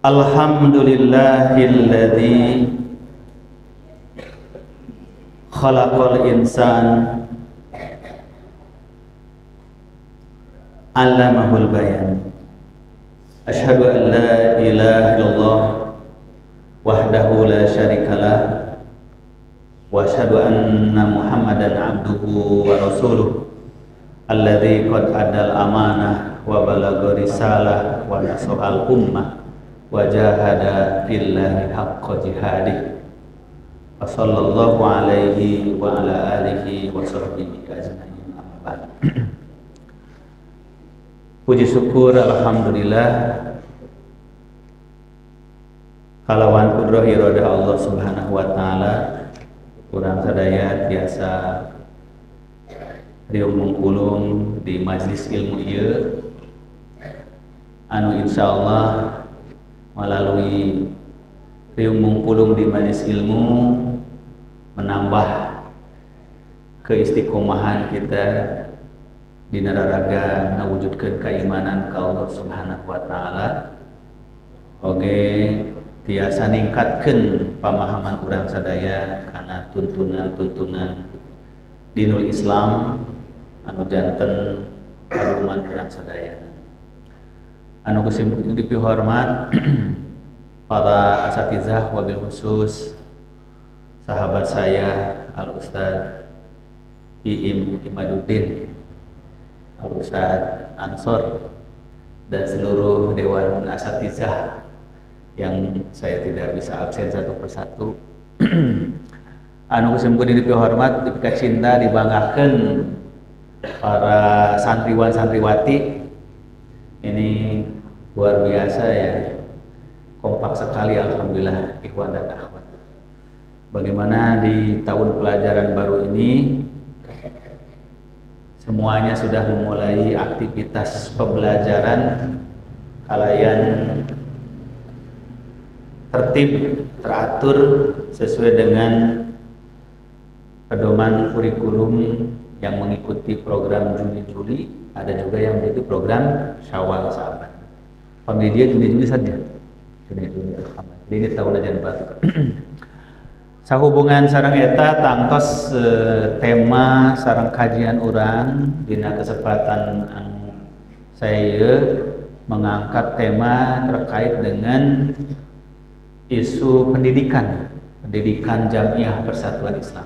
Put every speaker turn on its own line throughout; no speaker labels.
Alhamdulillahilladzi khalaqal insan 'allamahul bayan. Asyhadu an la ilaha illallah wahdahu la syarikalah wa asyhadu anna Muhammadan 'abduhu wa rasuluh alladzi qad adal amanah wa balagha risalah wa nasahal ummah wa jahada fillahi haqqa jihadih wa sallallahu alaihi wa ala alihi wa sahbihi ajma'in. Amma ba'd. Puji syukur alhamdulillah kalawan kudrah irada Allah Subhanahu wa taala urang sadaya biasa riung mungkulung di majelis ilmu ieu anu insyaallah melalui riung mungkulung di majelis ilmu menambah keistiqomahan kita di nararaga ngawujudkeun keimanan ka Allah Subhanahu wa taala. Oge tiasa ningkatkeun pamahaman urang sadaya kana tuntunan-tuntunan dinul Islam anu janten kaluman urang sadaya. Anu kusim dipihormat para asatizah wabil khusus sahabat saya Al Ustaz Iim Imaduddin, Al Ustaz Ansor, dan seluruh dewan asatizah yang saya tidak bisa absen satu persatu. Anu kusim dipihormat, dipikacinta, dibanggakeun para santriwan santriwati. Ini luar biasa ya, kompak sekali alhamdulillah ikhwan dan akhwat. Bagaimana di tahun pelajaran baru ini semuanya sudah memulai aktivitas pembelajaran kalayan tertib, teratur sesuai dengan pedoman kurikulum yang mengikuti program Juni-Juli. Ada juga yang mengikuti program Syawal sahabat. Pendidikan Juni-Juli saja. Juni-Juli ini tahun aja baru. Sahubungan sareng eta tangtos tema sareng kajian urang dina kesempatan saya mengangkat tema terkait dengan isu pendidikan Jamiah Persatuan Islam.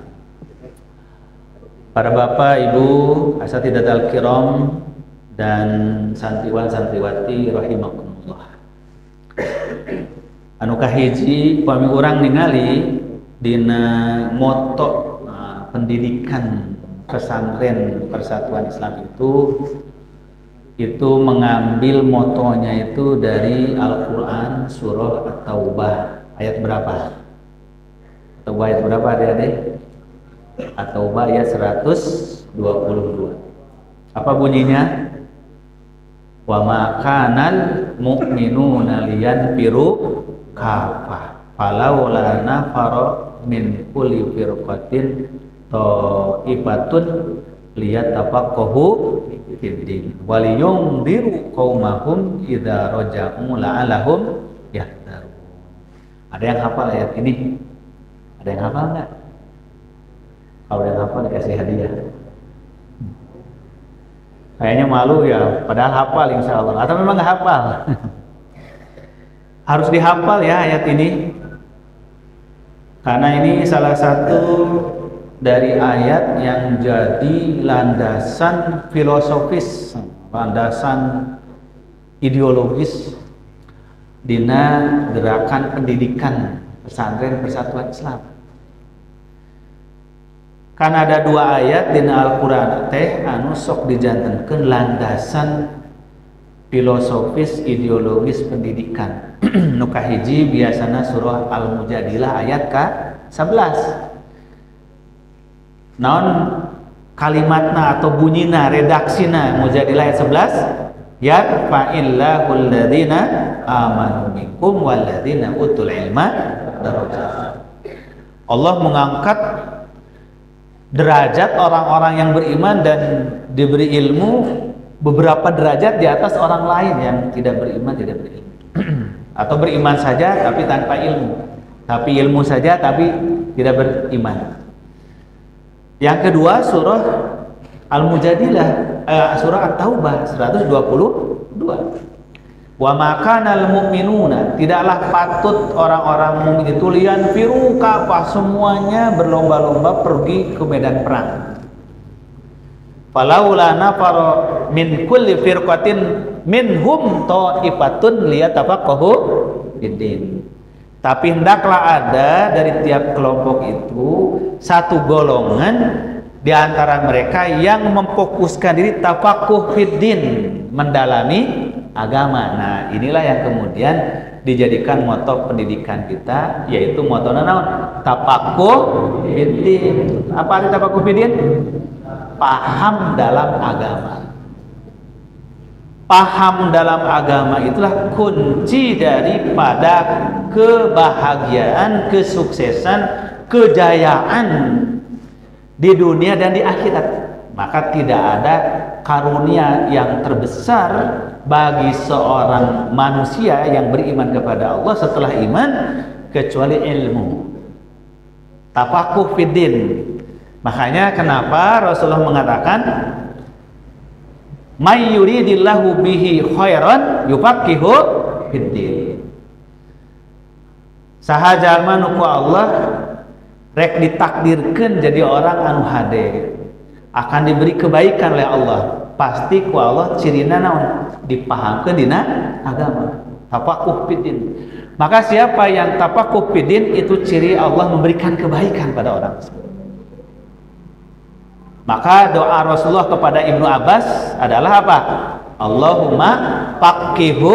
Para bapak, ibu, asatidatul kiram dan santriwan santriwati rahimakumullah. Anu kahiji pami urang ningali dina moto pendidikan pesantren Persatuan Islam itu mengambil motonya itu dari Al-Qur'an surah At-Taubah ayat berapa? Taubah ayat berapa adik-adik? At-Taubah ayat 122. Apa bunyinya? Wa ma kanal mu'minuna liyanfiru kafah falawla nafara min kulli firqatin ta'ifatun liyatafaqahu fid-din waliyundiru qaumahum idza raja'u la'alahum yahdharun. Ada yang hafal ayat ini? Ada yang hafal enggak? Kalau yang hafal dikasih hadiah. Kayaknya malu ya, padahal hafal insya Allah. Atau memang nggak hafal? Harus dihafal ya ayat ini. Karena ini salah satu dari ayat yang jadi landasan filosofis, landasan ideologis dina gerakan pendidikan pesantren Persatuan Islam. Karena ada dua ayat dina Al-Qur'an teh anu sok dijantenkeun landasan filosofis ideologis pendidikan. Nu kahiji biasana surah Al-Mujadilah ayat ke-11. Naon kalimatna atau bunyina redaksina Mujadilah ayat 11? Yarfa'illahu alladhina amanu minkum walladhina utul ilma darajat. Allah mengangkat derajat orang-orang yang beriman dan diberi ilmu beberapa derajat di atas orang lain yang tidak beriman, tidak berilmu. atau beriman saja tapi tanpa ilmu, tapi ilmu saja tapi tidak beriman. Yang kedua surah Al-Mujadilah, surah At-Taubah 122. Wa makanal mu'minuna, tidaklah patut orang-orang mukmin itu lianfiru kafah, semuanya berlomba-lomba pergi ke medan perang. Falaula nafara min kulli firqatin minhum ta'ifatun liyatafaqahu fiddin. Tapi hendaklah ada dari tiap kelompok itu satu golongan di antara mereka yang memfokuskan diri tafaqquh fiddin, mendalami agama. Nah, inilah yang kemudian dijadikan moto pendidikan kita, yaitu moto naon? Tafaqquh fiddin. Apa arti tafaqquh fiddin? Paham dalam agama. Paham dalam agama itulah kunci daripada kebahagiaan, kesuksesan, kejayaan di dunia dan di akhirat. Maka tidak ada karunia yang terbesar bagi seorang manusia yang beriman kepada Allah setelah iman kecuali ilmu. Tafaqquh fiddin. Makanya kenapa Rasulullah mengatakan may yuridillahu bihi khairan yufaqihu fiddin. Saha jalma nu ku Allah rek ditakdirkeun jadi orang anu hade, akan diberi kebaikan oleh Allah. Pasti ku Allah cirina naon? Dipahamkeun dina agama. Tafaqquh fiddin. Maka siapa yang tafaqquh fiddin itu ciri Allah memberikan kebaikan pada orang tersebut. Maka doa Rasulullah kepada Ibnu Abbas adalah apa? Allahumma faqihhu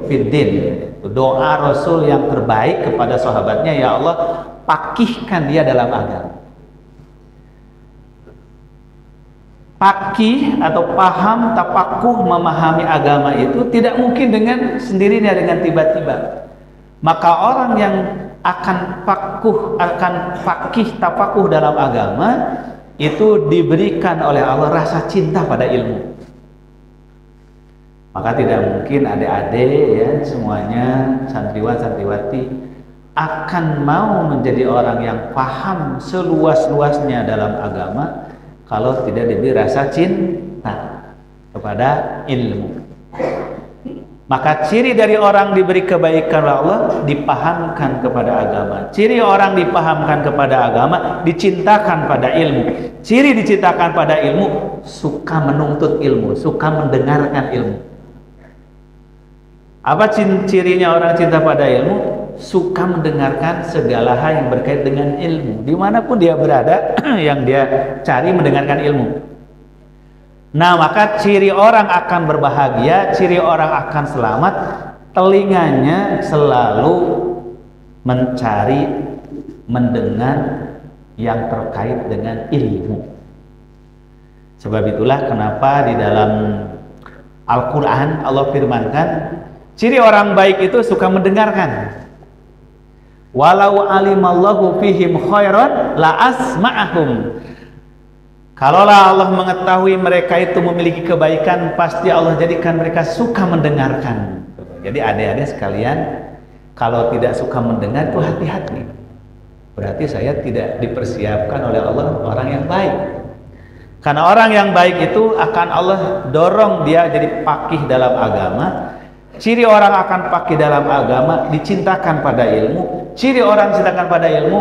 fiddin. Doa Rasul yang terbaik kepada sahabatnya, ya Allah, pakihkan dia dalam agama. Pakih atau paham, tapakuh, memahami agama itu tidak mungkin dengan sendirinya, dengan tiba-tiba. Maka orang yang akan fakih, tapakuh dalam agama itu diberikan oleh Allah rasa cinta pada ilmu. Maka tidak mungkin adik-adik ya semuanya, santriwan santriwati akan mau menjadi orang yang paham seluas-luasnya dalam agama kalau tidak diberi rasa cinta kepada ilmu. Maka ciri dari orang diberi kebaikan oleh Allah dipahamkan kepada agama. Ciri orang dipahamkan kepada agama dicintakan pada ilmu. Ciri dicintakan pada ilmu suka menuntut ilmu, suka mendengarkan ilmu. Apa cirinya orang cinta pada ilmu? Suka mendengarkan segala hal yang berkait dengan ilmu. Dimanapun dia berada, yang dia cari mendengarkan ilmu. Nah, maka ciri orang akan berbahagia, ciri orang akan selamat, telinganya selalu mencari, mendengar yang terkait dengan ilmu. Sebab itulah kenapa di dalam Al-Quran Allah firmankan, ciri orang baik itu suka mendengarkan. Walau alimallahu fihim khairan la asma'ahum. Kalaulah Allah mengetahui mereka itu memiliki kebaikan, pasti Allah jadikan mereka suka mendengarkan. Jadi adik-adik sekalian, kalau tidak suka mendengar itu hati-hati. Berarti saya tidak dipersiapkan oleh Allah orang yang baik. Karena orang yang baik itu akan Allah dorong dia jadi pakih dalam agama. Ciri orang akan pakih dalam agama dicintakan pada ilmu. Ciri orang dicintakan pada ilmu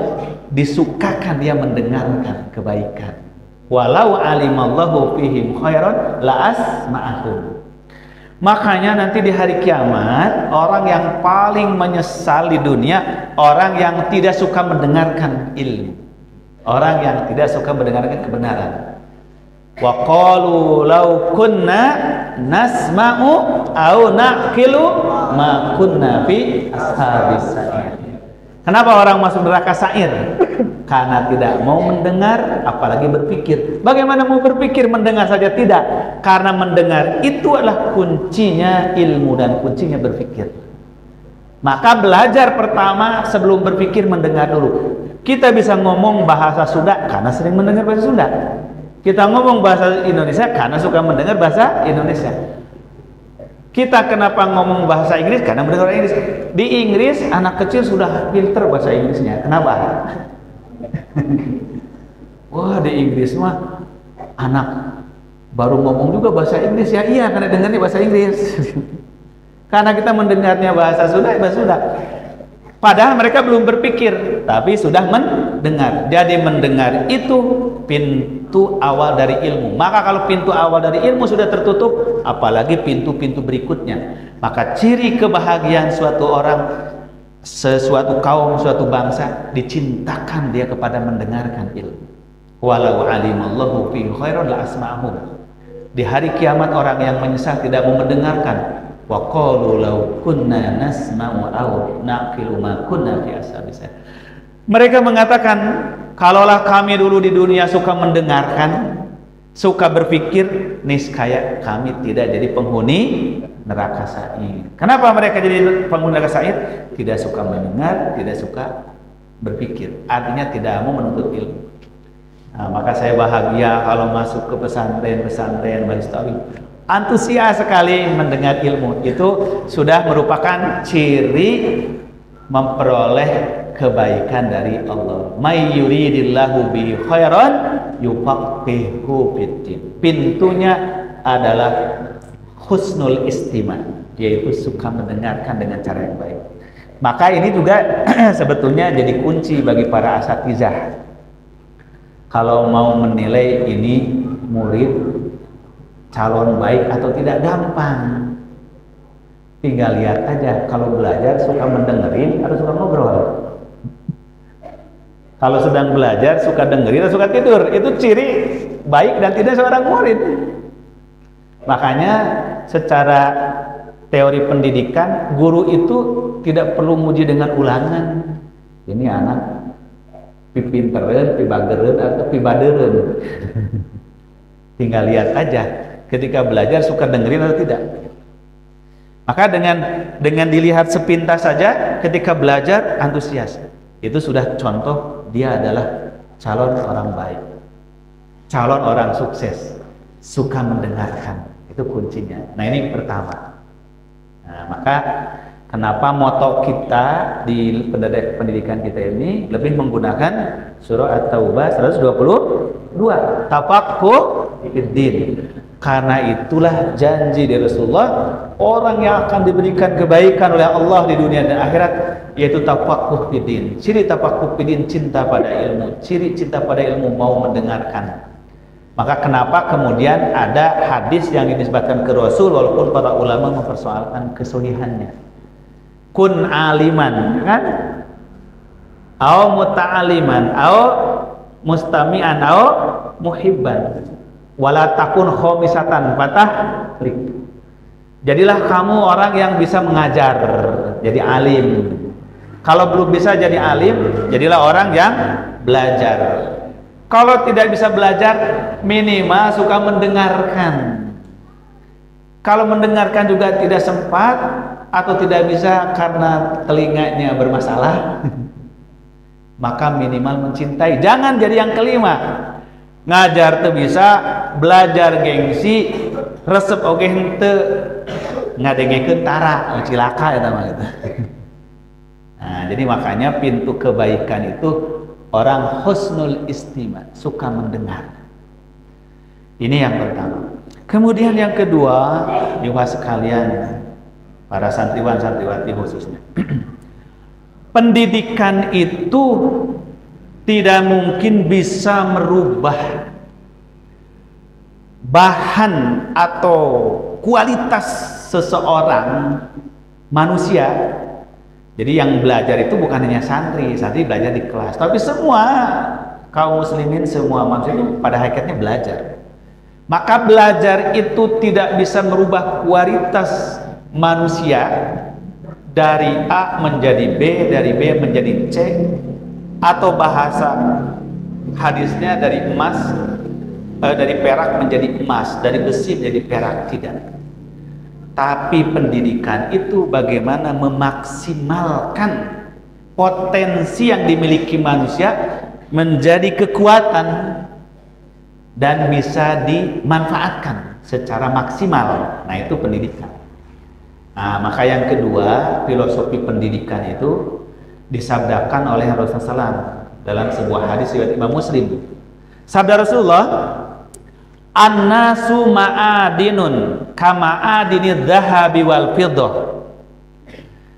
disukakan dia mendengarkan kebaikan. Walau alimallahu fihim khairan la asma'ahum. Makanya nanti di hari kiamat orang yang paling menyesal di dunia orang yang tidak suka mendengarkan ilmu, orang yang tidak suka mendengarkan kebenaran. Wa qalu law kunna nasma'u au naqilu ma kunna fi ashabis sa'ir. Kenapa orang masuk neraka sa'ir? Karena tidak mau mendengar, apalagi berpikir. Bagaimana mau berpikir, mendengar saja tidak? Karena mendengar itu adalah kuncinya ilmu dan kuncinya berpikir. Maka belajar pertama sebelum berpikir mendengar dulu. Kita bisa ngomong bahasa Sunda karena sering mendengar bahasa Sunda. Kita ngomong bahasa Indonesia karena suka mendengar bahasa Indonesia. Kita kenapa ngomong bahasa Inggris? Karena mendengar Inggris. Di Inggris anak kecil sudah pinter bahasa Inggrisnya. Kenapa? Wah, di Inggris mah anak baru ngomong juga bahasa Inggris ya. Iya, karena dengarnya bahasa Inggris. Karena kita mendengarnya bahasa Sunda, bahasa Sunda. Padahal mereka belum berpikir, tapi sudah mendengar. Jadi mendengar itu pintu awal dari ilmu. Maka kalau pintu awal dari ilmu sudah tertutup, apalagi pintu-pintu berikutnya. Maka ciri kebahagiaan suatu orang, sesuatu kaum, suatu bangsa, dicintakan dia kepada mendengarkan ilmu. Walau alimallahu fi khairan la asma'ahum. Di hari kiamat orang yang menyesal tidak mau mendengarkan. Wa qalu law kunna nasma'u aw naqilu ma kunna fi ashabis. Mereka mengatakan, kalaulah kami dulu di dunia suka mendengarkan, suka berpikir, niscaya kami tidak jadi penghuni neraka sa'ir. Kenapa mereka jadi penghuni neraka sa'ir? Tidak suka mendengar, tidak suka berpikir. Artinya tidak mau menuntut ilmu. Nah, maka saya bahagia kalau masuk ke pesantren Majelis Ta'lim. Antusias sekali mendengar ilmu. Itu sudah merupakan ciri memperoleh kebaikan dari Allah. May yuridillahu bi khairan yufaqihu fiddin. Pintunya adalah husnul istima', yaitu suka mendengarkan dengan cara yang baik. Maka ini juga sebetulnya jadi kunci bagi para asatizah. Kalau mau menilai ini murid calon baik atau tidak, gampang. Tinggal lihat aja, kalau belajar suka mendengerin atau suka ngobrol. Kalau sedang belajar suka dengerin atau suka tidur, itu ciri baik dan tidak seorang murid. Makanya secara teori pendidikan, guru itu tidak perlu muji dengan ulangan. Ini anak pipintereun, pibageureun atau pibadeureun. Tinggal lihat aja, ketika belajar suka dengerin atau tidak. Maka dengan dilihat sepintas saja, ketika belajar antusias, itu sudah contoh dia adalah calon orang baik, calon orang sukses, suka mendengarkan. Itu kuncinya. Nah, ini pertama. Nah, maka kenapa moto kita di pendidikan kita ini lebih menggunakan surah At-Taubah 122, tafaqquh fiddin. Karena itulah janji dari Rasulullah, orang yang akan diberikan kebaikan oleh Allah di dunia dan akhirat, yaitu tafaqquh fiddin. Ciri tafaqquh fiddin, cinta pada ilmu. Ciri cinta pada ilmu, mau mendengarkan. Maka kenapa kemudian ada hadis yang dinisbatkan ke Rasul, walaupun para ulama mempersoalkan kesuhihannya. Kun aliman, kan? Au muta'aliman, au mustami'an, au muhibban. Wala takun khomisatan patah. Jadilah kamu orang yang bisa mengajar, jadi alim. Kalau belum bisa jadi alim, jadilah orang yang belajar. Kalau tidak bisa belajar, minimal suka mendengarkan. Kalau mendengarkan juga tidak sempat atau tidak bisa karena telinganya bermasalah, maka minimal mencintai. Jangan jadi yang kelima. Ngajar tuh bisa, belajar gengsi, resep oge henteu, ngadengekeun tara, cilaka eta mah gitu. Nah, jadi makanya pintu kebaikan itu orang husnul istima', suka mendengar. Ini yang pertama. Kemudian yang kedua, Ibu sekalian, para santriwan santriwati khususnya. Pendidikan itu tidak mungkin bisa merubah bahan atau kualitas seseorang manusia. Jadi yang belajar itu bukan hanya santri belajar di kelas, tapi semua kaum muslimin, semua manusia itu pada hakikatnya belajar. Maka belajar itu tidak bisa merubah kualitas manusia dari A menjadi B, dari B menjadi C, atau bahasa hadisnya dari emas, dari perak menjadi emas, dari besi menjadi perak, tidak. Tapi pendidikan itu bagaimana memaksimalkan potensi yang dimiliki manusia menjadi kekuatan dan bisa dimanfaatkan secara maksimal. Nah, itu pendidikan. Nah, maka yang kedua, filosofi pendidikan itu disabdakan oleh Rasulullah SAW dalam sebuah hadis riwayat Imam Muslim. Sabda Rasulullah, "An-nasu ma'adinun kama'adinidz dzahabi wal fiddah.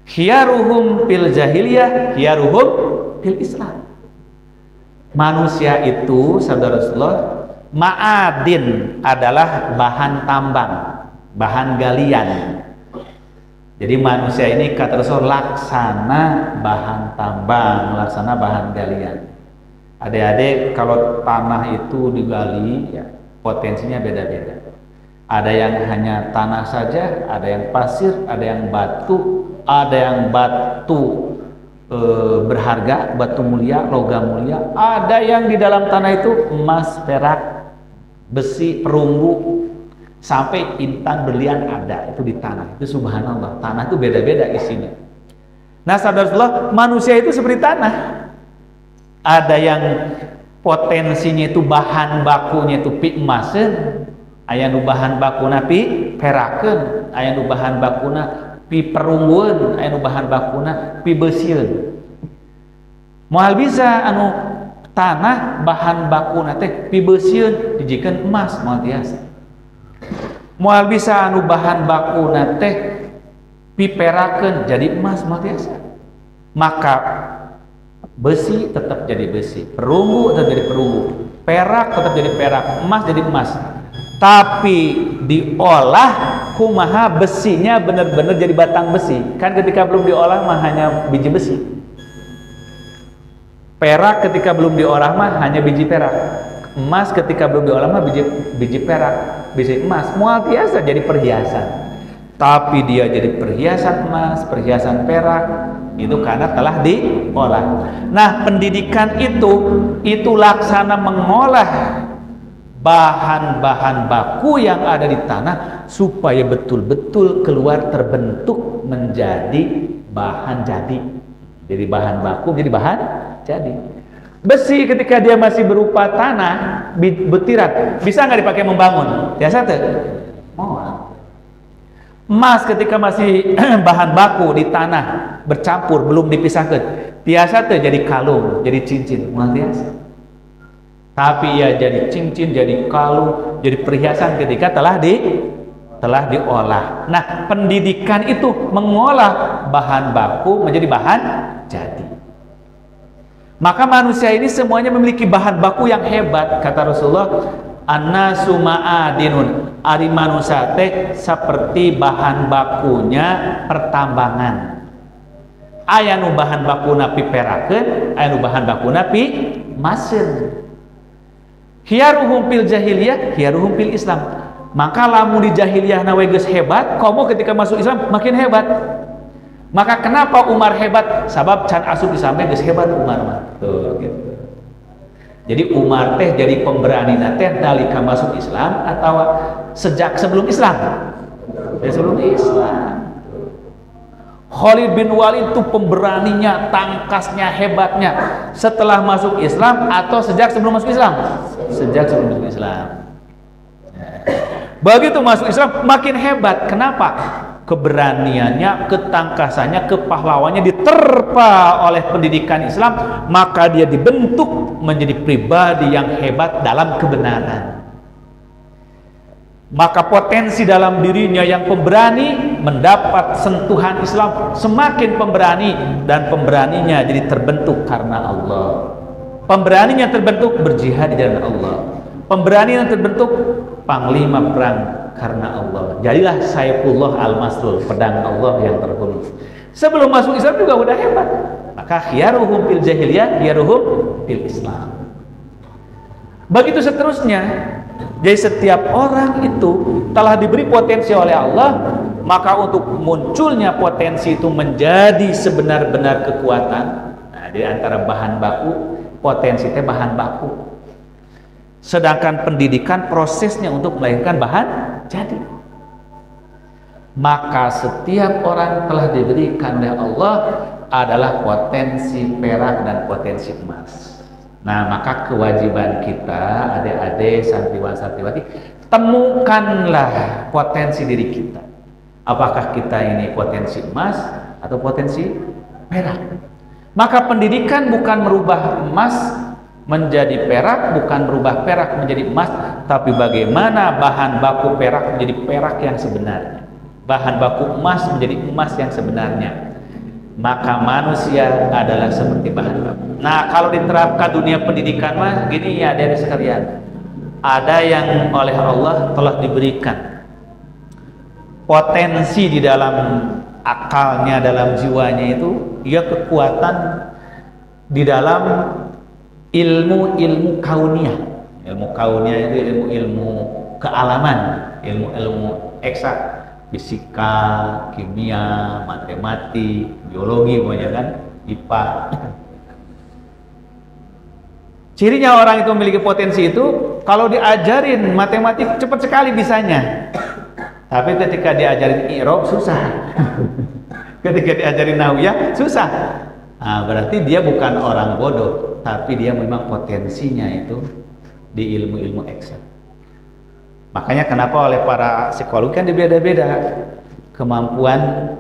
Khiyaruhum fil jahiliyah, khiyaruhum fil Islam." Manusia itu, sabda Rasulullah, ma'adin adalah bahan tambang, bahan galian. Jadi manusia ini kata Rasul laksana bahan tambang, laksana bahan galian. Adik-adik, kalau tanah itu digali, ya, potensinya beda-beda. Ada yang hanya tanah saja, ada yang pasir, ada yang batu, ada yang batu berharga, batu mulia, logam mulia. Ada yang di dalam tanah itu emas, perak, besi, perunggu, sampai intan, berlian ada itu di tanah. Itu subhanallah, tanah itu beda-beda isinya. Nah, saudara-saudara, manusia itu seperti tanah. Ada yang potensinya itu bahan bakunya itu pi emasen, aya nu bahan bakuna pi perakeun, aya nu bahan bakuna pi perunggueun, aya nu bahan bakuna pi beusieun. Moal bisa anu tanah bahan bakuna teh pi beusieun dijikeun emas moal tiasa. Moal bisa anu bahan bakuna teh piperakeun jadi emas moal tiasa. Maka besi tetap jadi besi, perunggu tetap jadi perunggu, perak tetap jadi perak, emas jadi emas. Tapi diolah kumaha besinya benar-benar jadi batang besi. Kan ketika belum diolah mah hanya biji besi. Perak ketika belum diolah mah hanya biji perak. Emas ketika belum diolah mah biji perak, biji emas. Mual biasa jadi perhiasan. Tapi dia jadi perhiasan emas, perhiasan perak, itu karena telah diolah. Nah, pendidikan itu laksana mengolah bahan-bahan baku yang ada di tanah supaya betul-betul keluar terbentuk menjadi bahan jadi. Jadi bahan baku menjadi bahan jadi. Besi ketika dia masih berupa tanah, butiran, bisa nggak dipakai membangun? Biasa tuh. Emas ketika masih bahan baku di tanah bercampur belum dipisahkan, biasa tuh jadi kalung, jadi cincin, biasa. Tapi ya jadi cincin, jadi kalung, jadi perhiasan ketika telah diolah. Nah, pendidikan itu mengolah bahan baku menjadi bahan jadi. Maka manusia ini semuanya memiliki bahan baku yang hebat, kata Rasulullah. An-nasu ma'adinun, ari manusia teh seperti bahan bakunya pertambangan. Aya nu bahan bakuna pi perakeun, aya nu bahan bakuna pi maseun. Khiyaruhum fil jahiliyah, khiyaruhum fil Islam. Maka lamun di jahiliyah na we geus hebat, komo ketika masuk Islam makin hebat. Maka kenapa Umar hebat? Sabab can asup Islam geus hebat Umar mah. Tuh gitu. Jadi Umar teh jadi pemberani teh nalika masuk Islam atau sejak sebelum Islam? Dari sebelum Islam. Khalid bin Walid itu pemberaninya, tangkasnya, hebatnya setelah masuk Islam atau sejak sebelum masuk Islam? Sejak sebelum masuk Islam. Begitu masuk Islam makin hebat. Kenapa? Keberaniannya, ketangkasannya, kepahlawannya diterpa oleh pendidikan Islam, maka dia dibentuk menjadi pribadi yang hebat dalam kebenaran. Maka potensi dalam dirinya yang pemberani mendapat sentuhan Islam, semakin pemberani, dan pemberaninya jadi terbentuk karena Allah. Pemberaninya terbentuk berjihad di jalan Allah. Pemberanian terbentuk panglima perang karena Allah. Jadilah Saifullah al-Maslul, pedang Allah yang terbunuh. Sebelum masuk Islam juga udah hebat. Maka khiyaruhum fil jahiliyah, khiyaruhum fil Islam. Begitu seterusnya. Jadi setiap orang itu telah diberi potensi oleh Allah, maka untuk munculnya potensi itu menjadi sebenar-benar kekuatan. Nah, di antara bahan baku, potensi itu bahan baku. Sedangkan pendidikan prosesnya untuk melahirkan bahan jadi. Maka setiap orang telah diberikan oleh Allah adalah potensi perak dan potensi emas. Nah, maka kewajiban kita, adik-adik, santriwan-santriwati, temukanlah potensi diri kita. Apakah kita ini potensi emas atau potensi perak? Maka pendidikan bukan merubah emas menjadi perak, bukan merubah perak menjadi emas, tapi bagaimana bahan baku perak menjadi perak yang sebenarnya, bahan baku emas menjadi emas yang sebenarnya. Maka manusia adalah seperti bahan baku. Nah, kalau diterapkan dunia pendidikan mah gini ya, dari sekalian, ada yang oleh Allah telah diberikan potensi di dalam akalnya, dalam jiwanya itu, ia kekuatan di dalam ilmu-ilmu kauniyah. Ilmu kauniyah itu ilmu-ilmu kealaman, ilmu-ilmu eksak, fisika, kimia, matematik, biologi, pokoknya kan, IPA. Cirinya orang itu memiliki potensi itu, kalau diajarin matematik cepat sekali bisanya. Tapi ketika diajarin i'rab susah. Ketika diajarin nahwiyah susah. Nah, berarti dia bukan orang bodoh, tapi dia memang potensinya itu di ilmu-ilmu eksak. Makanya kenapa oleh para psikolog kan beda-beda kemampuan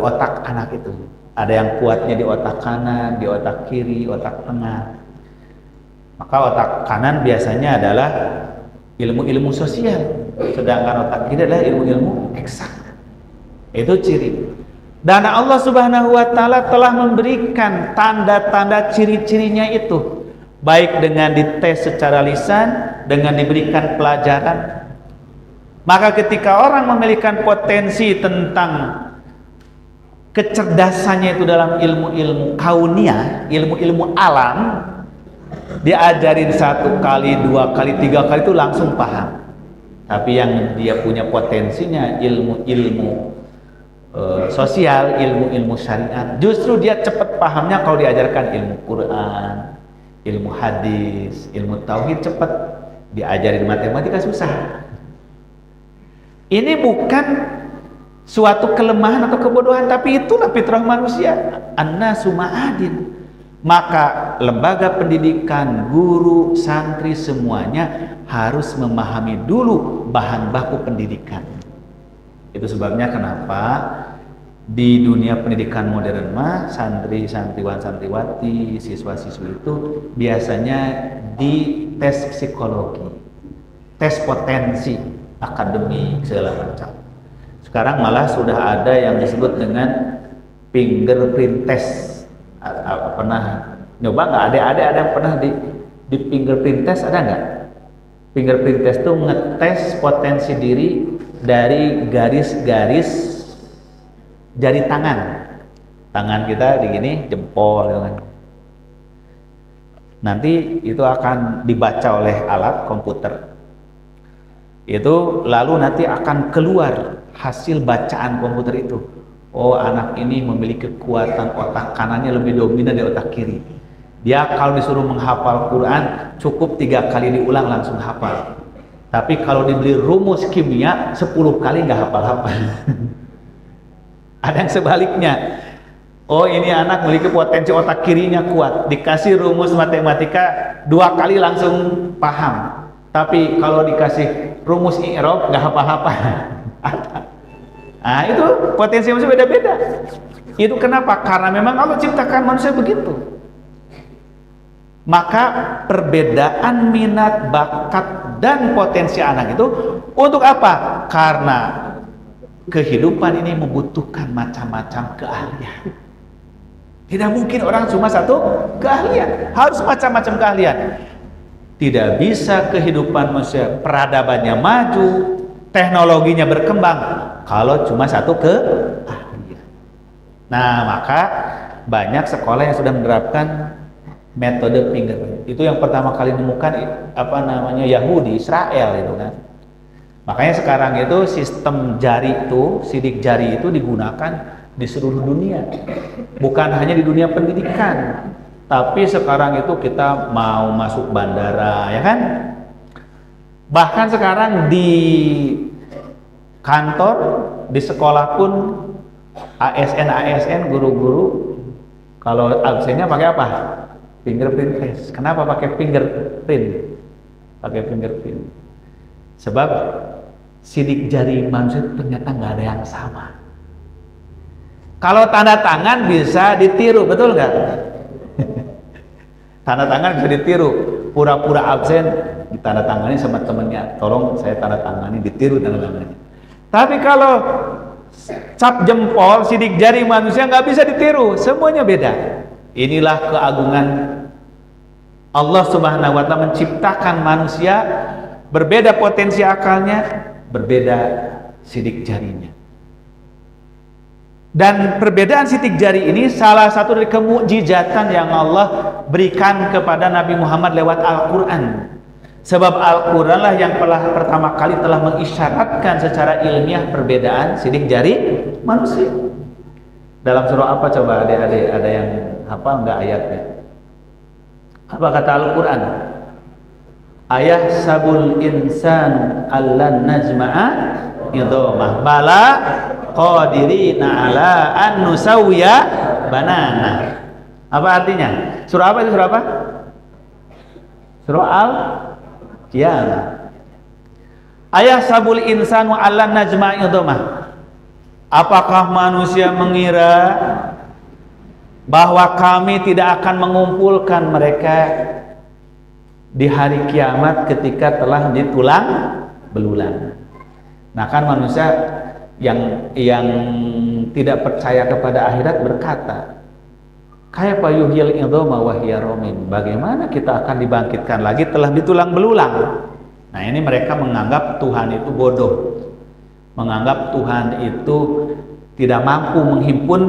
otak anak itu. Ada yang kuatnya di otak kanan, di otak kiri, otak tengah. Maka otak kanan biasanya adalah ilmu-ilmu sosial, sedangkan otak kiri adalah ilmu-ilmu eksak. Itu ciri. Dan Allah Subhanahu wa Ta'ala telah memberikan tanda-tanda ciri-cirinya itu, baik dengan dites secara lisan, dengan diberikan pelajaran. Maka ketika orang memiliki potensi tentang kecerdasannya itu dalam ilmu-ilmu kauniyah, ilmu-ilmu alam, diajarin 1 kali, 2 kali, 3 kali itu langsung paham. Tapi yang dia punya potensinya ilmu-ilmu sosial, ilmu-ilmu syariat, justru dia cepat pahamnya kalau diajarkan ilmu Quran, ilmu hadis, ilmu tauhid cepat. Diajarin matematika susah. Ini bukan suatu kelemahan atau kebodohan, tapi itulah fitrah manusia. An-nasu ma'adin. Maka lembaga pendidikan, guru, santri semuanya harus memahami dulu bahan baku pendidikan. Itu sebabnya kenapa di dunia pendidikan modern mah santri-santriwan, santriwati, siswa-siswi itu biasanya dites psikologi, tes potensi akademik segala macam. Sekarang malah sudah ada yang disebut dengan fingerprint test. Pernah nyoba nggak? Ada yang pernah di fingerprint test, ada nggak? Fingerprint test itu ngetes potensi diri dari garis-garis jari tangan kita begini, jempol gitu kan. Nanti itu akan dibaca oleh alat komputer. Itu lalu nanti akan keluar hasil bacaan komputer itu. Oh, anak ini memiliki kekuatan otak kanannya lebih dominan dari otak kiri. Dia kalau disuruh menghafal Quran cukup 3 kali diulang langsung hafal. Tapi kalau diberi rumus kimia 10 kali nggak hafal-hafal. Ada yang sebaliknya. Oh, ini anak memiliki potensi otak kirinya kuat. Dikasih rumus matematika 2 kali langsung paham. Tapi kalau dikasih rumus i'rab nggak hafal-hafal. Nah, itu potensi manusia beda-beda. Itu kenapa? Karena memang Allah ciptakan manusia begitu. Maka perbedaan minat, bakat, dan potensi anak itu untuk apa? Karena kehidupan ini membutuhkan macam-macam keahlian. Tidak mungkin orang cuma satu keahlian, harus macam-macam keahlian. Tidak bisa kehidupan manusia, peradabannya maju, teknologinya berkembang kalau cuma satu keahlian. Nah, maka banyak sekolah yang sudah menerapkan metode fingerprint. Itu yang pertama kali menemukan Yahudi, Israel itu kan. Makanya sekarang itu sistem jari itu, sidik jari itu digunakan di seluruh dunia. Bukan hanya di dunia pendidikan, tapi sekarang itu kita mau masuk bandara, ya kan? Bahkan sekarang di kantor, di sekolah pun ASN guru-guru kalau absennya pakai apa? Fingerprint test. Kenapa pakai fingerprint? Pakai fingerprint. Sebab sidik jari manusia ternyata nggak ada yang sama. Kalau tanda tangan bisa ditiru, betul nggak? Tanda tangan bisa ditiru, pura-pura absen ditandatangani sama temennya, tolong saya tanda tangani, ditiru tanda tangannya. Tapi kalau cap jempol, sidik jari manusia nggak bisa ditiru, semuanya beda. Inilah keagungan Allah Subhanahu wa Ta'ala menciptakan manusia berbeda potensi akalnya, berbeda sidik jarinya. Dan perbedaan sidik jari ini salah satu dari kemukjizatan yang Allah berikan kepada Nabi Muhammad lewat Al-Quran. Sebab Al-Quran lah yang pertama kali telah mengisyaratkan secara ilmiah perbedaan sidik jari manusia. Dalam surah apa coba adik-adik, ada yang hafal nggak ayatnya? Apa kata Al-Quran? Ayah sabul insan allan najma'a idhamah bala qadirina ala an nusawwiya banana. Apa artinya? Surah apa itu? Surah apa? Surah Al-Qiyamah. Ayah sabul insanu allan najma'a idhamah. Apakah manusia mengira bahwa kami tidak akan mengumpulkan mereka di hari kiamat ketika telah ditulang belulang? Nah kan manusia yang tidak percaya kepada akhirat berkata, kaifa yuhyil idhama wa hiya ramim, bagaimana kita akan dibangkitkan lagi telah ditulang belulang? Nah ini mereka menganggap Tuhan itu bodoh, menganggap Tuhan itu tidak mampu menghimpun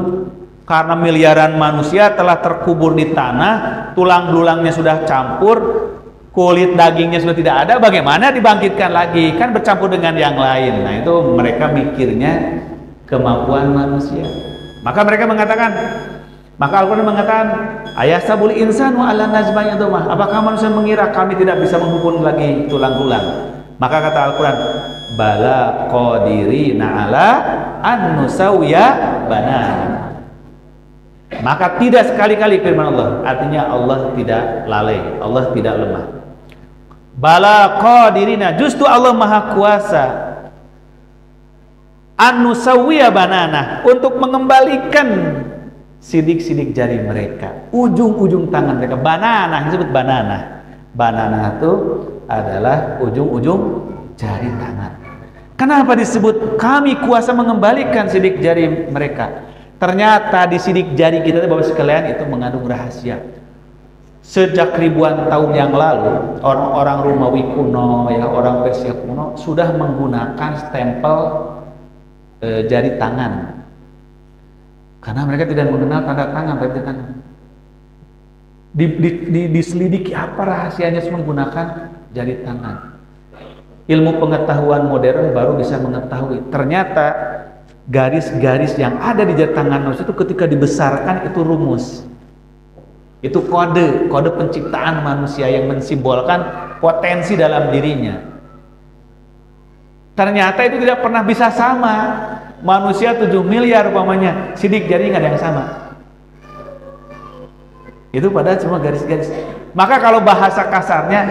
karena miliaran manusia telah terkubur di tanah, tulang belulangnya sudah campur, kulit dagingnya sudah tidak ada, bagaimana dibangkitkan lagi? Kan bercampur dengan yang lain. Nah itu mereka mikirnya kemampuan manusia. Maka mereka mengatakan, maka Al-Quran mengatakan, ayasabul insanu ala najma'i idhamah, apakah manusia mengira kami tidak bisa menghimpun lagi tulang belulang? Maka kata Al-Quran, bala qadirina ala an nusawwiya banana. Maka tidak sekali-kali firman Allah, artinya Allah tidak lalai, Allah tidak lemah. Bala qadirina, justru Allah maha kuasa an-nusawwiya banana, untuk mengembalikan sidik-sidik jari mereka, ujung-ujung tangan mereka. Banana, disebut banana. Banana itu adalah ujung-ujung jari tangan. Kenapa disebut kami kuasa mengembalikan sidik jari mereka? Ternyata di sidik jari kita, Bapak sekalian, itu mengandung rahasia. Sejak ribuan tahun yang lalu, orang-orang Romawi kuno, ya, orang Persia kuno sudah menggunakan stempel jari tangan. Karena mereka tidak mengenal tanda tangan, tanda tangan. Diselidiki apa rahasianya menggunakan jari tangan. Ilmu pengetahuan modern baru bisa mengetahui. Ternyata garis-garis yang ada di jari tangan manusia itu ketika dibesarkan itu rumus. Itu kode penciptaan manusia yang mensimbolkan potensi dalam dirinya. Ternyata itu tidak pernah bisa sama. Manusia 7 miliar umpamanya, sidik jari nggak ada yang sama. Itu padahal cuma garis-garis. Maka kalau bahasa kasarnya,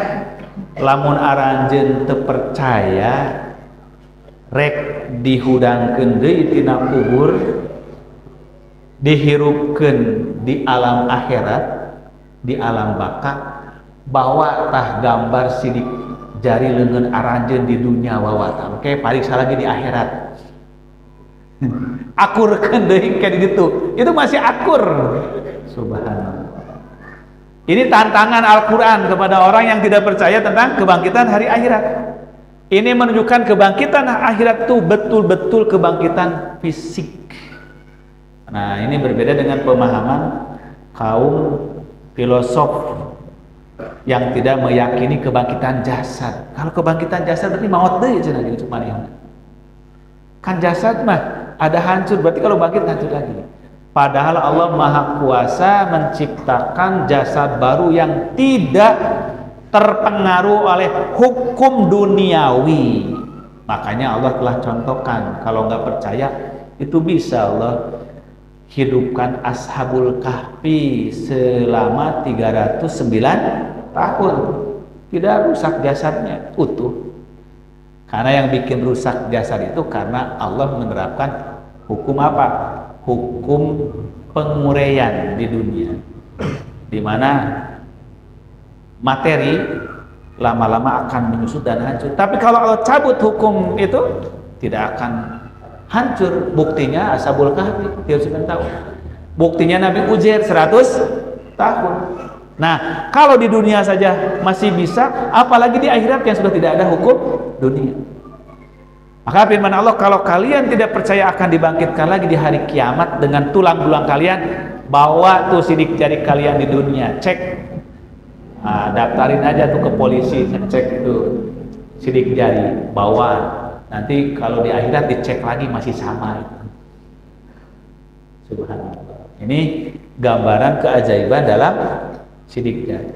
lamun aranjeun teu percaya, rek dihudangkeun deui tina kubur, dihirupkeun di alam akhirat, di alam baka, bawa tah gambar sidik jari leungeun aranjeun di dunia wawatan. Oke, pariksa lagi di akhirat. Akurkeun deui kayak gitu. Itu masih akur. Subhanallah. Ini tantangan Al-Quran kepada orang yang tidak percaya tentang kebangkitan hari akhirat. Ini menunjukkan kebangkitan akhirat itu betul-betul kebangkitan fisik. Nah, ini berbeda dengan pemahaman kaum filosof yang tidak meyakini kebangkitan jasad. Kalau kebangkitan jasad berarti maut deui cenah gitu cuman. Kan jasad mah ada hancur, berarti kalau bangkit hancur lagi. Padahal Allah Maha Kuasa menciptakan jasad baru yang tidak terpengaruh oleh hukum duniawi. Makanya Allah telah contohkan, kalau nggak percaya itu bisa Allah hidupkan Ashabul Kahfi selama 309 tahun. Tidak rusak jasadnya, utuh. Karena yang bikin rusak jasad itu karena Allah menerapkan hukum apa? Hukum penguraian di dunia, di mana materi lama-lama akan menyusut dan hancur. Tapi kalau Allah cabut hukum itu, tidak akan hancur. Buktinya Ashabul Kahfi 309 tahun. Buktinya Nabi Uzair 100 tahun. Nah, kalau di dunia saja masih bisa, apalagi di akhirat yang sudah tidak ada hukum dunia. Maka firman Allah, kalau kalian tidak percaya akan dibangkitkan lagi di hari kiamat dengan tulang belulang kalian, bawa tuh sidik jari kalian di dunia, cek. Nah, daftarin aja tuh ke polisi, cek itu sidik jari, bawa. Nanti kalau di akhirat dicek lagi masih sama. Subhanallah. Ini gambaran keajaiban dalam sidik jari.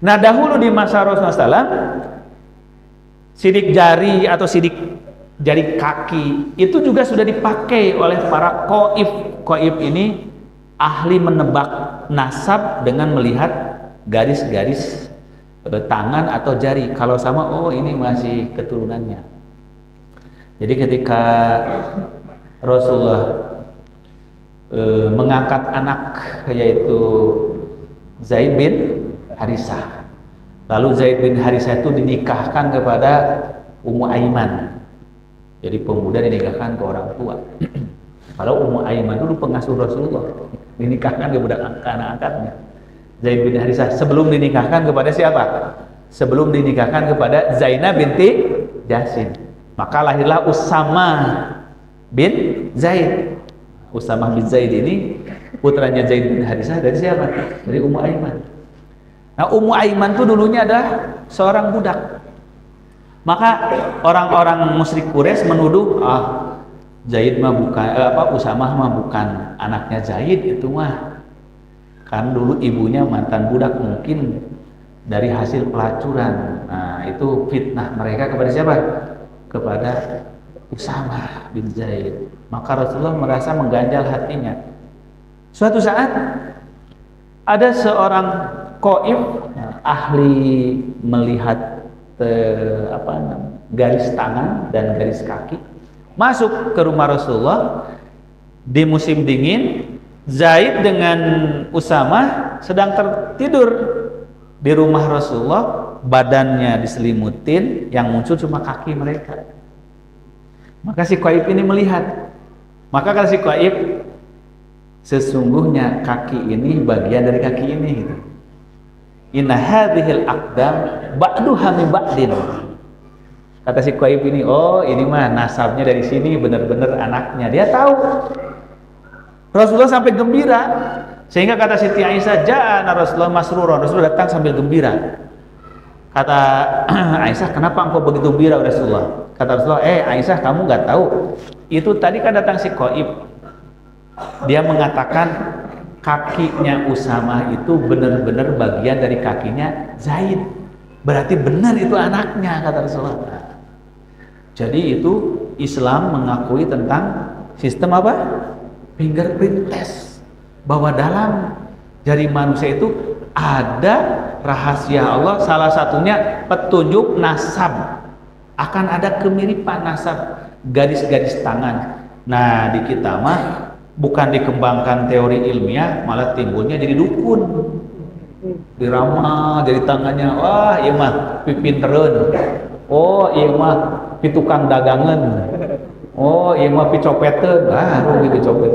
Nah, dahulu di masa Rasulullah SAW, sidik jari atau sidik jari kaki itu juga sudah dipakai oleh para qaib. Qaib ini ahli menebak nasab dengan melihat garis-garis tangan atau jari. Kalau sama, oh ini masih keturunannya. Jadi ketika Rasulullah mengangkat anak, yaitu Zaid bin Harisah. Lalu Zaid bin Harisah itu dinikahkan kepada Ummu Aiman. Jadi pemuda dinikahkan ke orang tua. Kalau Ummu Aiman dulu pengasuh Rasulullah, dinikahkan ke anak angkatnya. Zaid bin Harisah sebelum dinikahkan kepada siapa? Sebelum dinikahkan kepada Zainab binti Jahsin. Maka lahirlah Usama bin Zaid. Usama bin Zaid ini putranya Zaid bin Harisah dari siapa? Dari Ummu Aiman. Nah, Ummu Aiman itu dulunya adalah seorang budak. Maka orang-orang musyrik Quraisy menuduh, Zaid mah bukan Usamah mah bukan anaknya Zaid, itu mah kan dulu ibunya mantan budak, mungkin dari hasil pelacuran. Nah, itu fitnah mereka kepada siapa? Kepada Usamah bin Zaid. Maka Rasulullah merasa mengganjal hatinya. Suatu saat ada seorang qaib, ahli melihat garis tangan dan garis kaki, masuk ke rumah Rasulullah di musim dingin. Zaid dengan Usamah sedang tertidur di rumah Rasulullah, badannya diselimutin, yang muncul cuma kaki mereka. Maka si qaib ini melihat. Maka kata si qaib, sesungguhnya kaki ini bagian dari kaki ini gitu. Inna hadhil aqdam ba'duha min ba'din. Kata si qaib ini, oh ini mah nasabnya dari sini, benar-benar anaknya. Dia tahu. Rasulullah sampai gembira, sehingga kata Siti Aisyah, ja'ana Rasulullah masruron. Rasulullah datang sambil gembira. Kata Aisyah, kenapa engkau begitu gembira Rasulullah? Kata Rasulullah, Aisyah, kamu nggak tahu, itu tadi kan datang si qaib, dia mengatakan kakinya Usamah itu benar-benar bagian dari kakinya Zaid, berarti benar itu anaknya, kata Rasulullah. Jadi itu Islam mengakui tentang sistem apa? Fingerprint test, bahwa dalam jari manusia itu ada rahasia Allah, salah satunya petunjuk nasab. Akan ada kemiripan nasab, garis-garis tangan. Nah, di kita mah bukan dikembangkan teori ilmiah, malah timbulnya jadi dukun, diramal jadi tangannya. Wah, iya mah pipintereun. Oh, iya mah pitukang dagangan. Oh, iya mah picopeteun. Rugi picopet.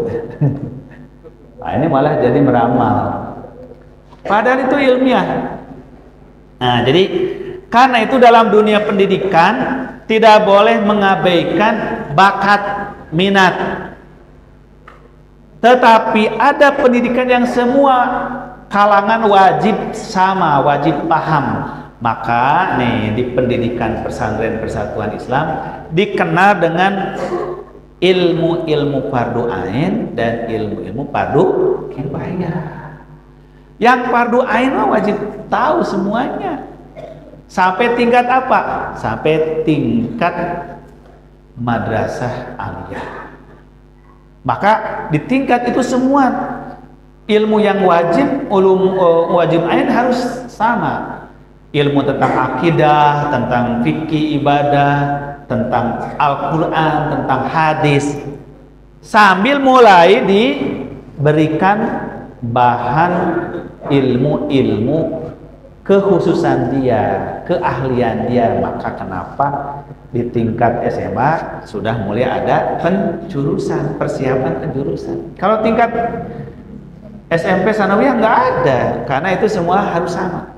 Nah, ini malah jadi meramal. Padahal itu ilmiah. Nah, jadi karena itu dalam dunia pendidikan tidak boleh mengabaikan bakat, minat. Tetapi ada pendidikan yang semua kalangan wajib sama, wajib paham. Maka nih di pendidikan pesantren Persatuan Islam dikenal dengan ilmu-ilmu fardu ain dan ilmu-ilmu fardu kifayah. Yang fardu ain wajib tahu semuanya. Sampai tingkat apa? Sampai tingkat madrasah aliyah. Maka di tingkat itu semua ilmu yang wajib, wajib ain harus sama. Ilmu tentang akidah, tentang fikih ibadah, tentang Al-Quran, tentang hadis, sambil mulai diberikan bahan ilmu-ilmu kekhususan dia, keahlian dia. Maka kenapa di tingkat SMA sudah mulai ada penjurusan, persiapan penjurusan. Kalau tingkat SMP sanawiyah nggak ada, karena itu semua harus sama.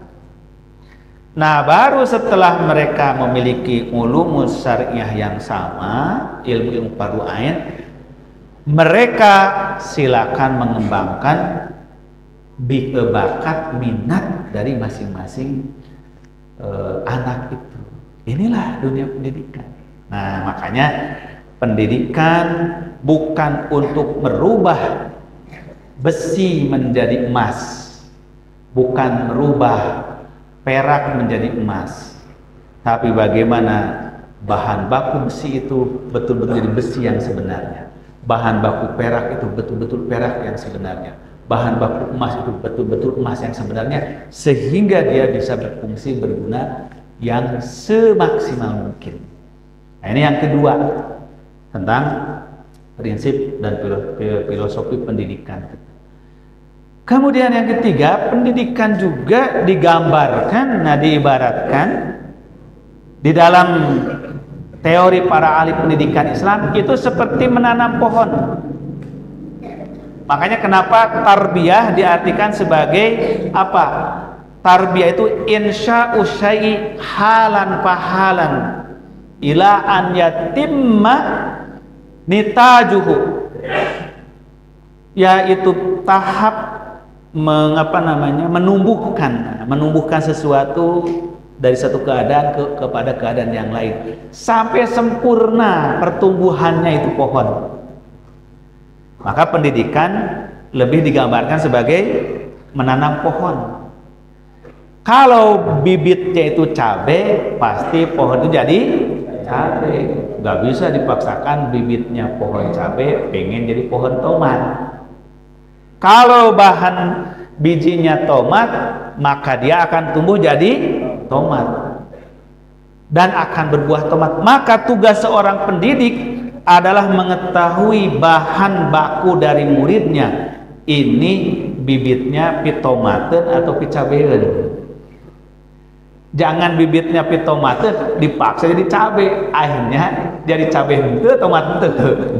Nah, baru setelah mereka memiliki ulumus syariah yang sama, ilmu-ilmu fardu ain, mereka silakan mengembangkan bakat minat dari masing-masing anak itu. Inilah dunia pendidikan. Nah, makanya pendidikan bukan untuk merubah besi menjadi emas, bukan merubah perak menjadi emas, tapi bagaimana bahan baku besi itu betul-betul jadi besi yang sebenarnya, bahan baku perak itu betul-betul perak yang sebenarnya, bahan baku emas itu betul-betul emas yang sebenarnya, sehingga dia bisa berfungsi berguna yang semaksimal mungkin. Nah, ini yang kedua tentang prinsip dan filosofi pendidikan. Kemudian yang ketiga, pendidikan juga digambarkan, diibaratkan di dalam teori para ahli pendidikan Islam itu seperti menanam pohon. Makanya kenapa tarbiyah diartikan sebagai apa? Tarbiyah itu insya'u syai'i halan fahalan ila an yatimma nitajuhu, yaitu tahap menumbuhkan sesuatu dari satu keadaan kepada keadaan yang lain sampai sempurna pertumbuhannya itu pohon. Maka pendidikan lebih digambarkan sebagai menanam pohon. Kalau bibitnya itu cabai, pasti pohon itu jadi cabai. Nggak bisa dipaksakan bibitnya pohon cabai pengen jadi pohon tomat. Kalau bahan bijinya tomat, maka dia akan tumbuh jadi tomat dan akan berbuah tomat. Maka tugas seorang pendidik adalah mengetahui bahan baku dari muridnya. Ini bibitnya pitomaten atau picabeun. Jangan bibitnya pitomaten dipaksa jadi cabai, akhirnya jadi cabai henteu tomat henteu.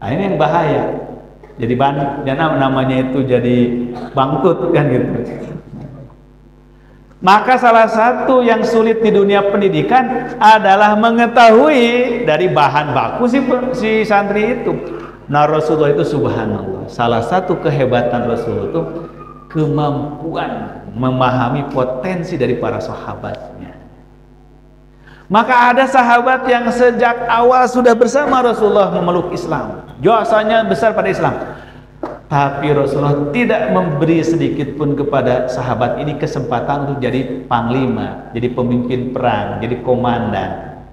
Nah, ini yang bahaya. Jadi namanya itu jadi bangtut kan gitu. Maka salah satu yang sulit di dunia pendidikan adalah mengetahui dari bahan baku si santri itu. Nah, Rasulullah itu subhanallah, salah satu kehebatan Rasulullah itu kemampuan memahami potensi dari para sahabatnya. Maka ada sahabat yang sejak awal sudah bersama Rasulullah memeluk Islam, jasanya besar pada Islam, tapi Rasulullah tidak memberi sedikit pun kepada sahabat ini kesempatan untuk jadi panglima, jadi pemimpin perang, jadi komandan,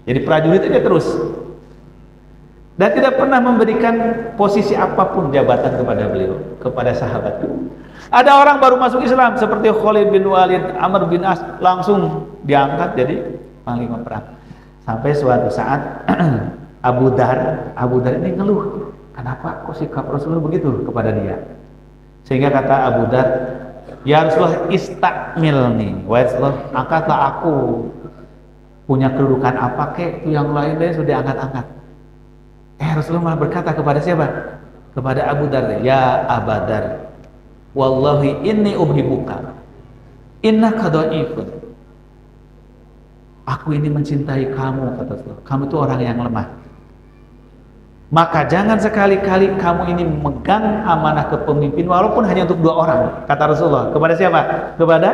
jadi prajurit aja terus, dan tidak pernah memberikan posisi apapun jabatan kepada beliau, kepada sahabat. Ada orang baru masuk Islam seperti Khalid bin Walid, Amr bin As, langsung diangkat jadi panglima perang. Sampai suatu saat Abu Dar ini ngeluh, kenapa kok sikap Rasulullah begitu kepada dia? Sehingga kata Abu Dar, ya Rasulullah istakmilni, wa Rasulullah angkatlah aku, punya kedudukan apa kek, yang lain sudah angkat-angkat. Rasulullah malah berkata kepada siapa? Kepada Abu Dar, ya Abu Dar, wallahi inni ubhibuka, innaka dhaifun. Aku ini mencintai kamu, kata Rasulullah. Kamu itu orang yang lemah. Maka jangan sekali-kali kamu ini memegang amanah kepemimpinan walaupun hanya untuk 2 orang, kata Rasulullah. Kepada siapa? Kepada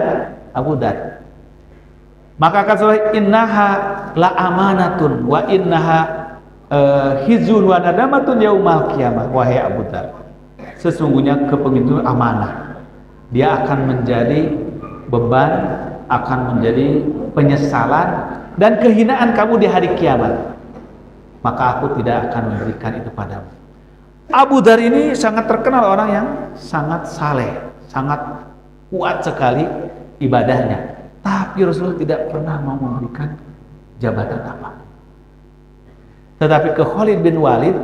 Abu Dar. Maka kata Rasulullah, innaha la amanatun wa innaha hizun wa nadamatun yaumal qiyamah. Wahai Abu Dar, sesungguhnya kepemimpinan amanah. Dia akan menjadi beban, akan menjadi penyesalan dan kehinaan kamu di hari kiamat. Maka aku tidak akan memberikan itu padamu. Abu Dar ini sangat terkenal orang yang sangat saleh, sangat kuat sekali ibadahnya. Tapi Rasulullah tidak pernah mau memberikan jabatan apa.
Tetapi ke Khalid bin Walid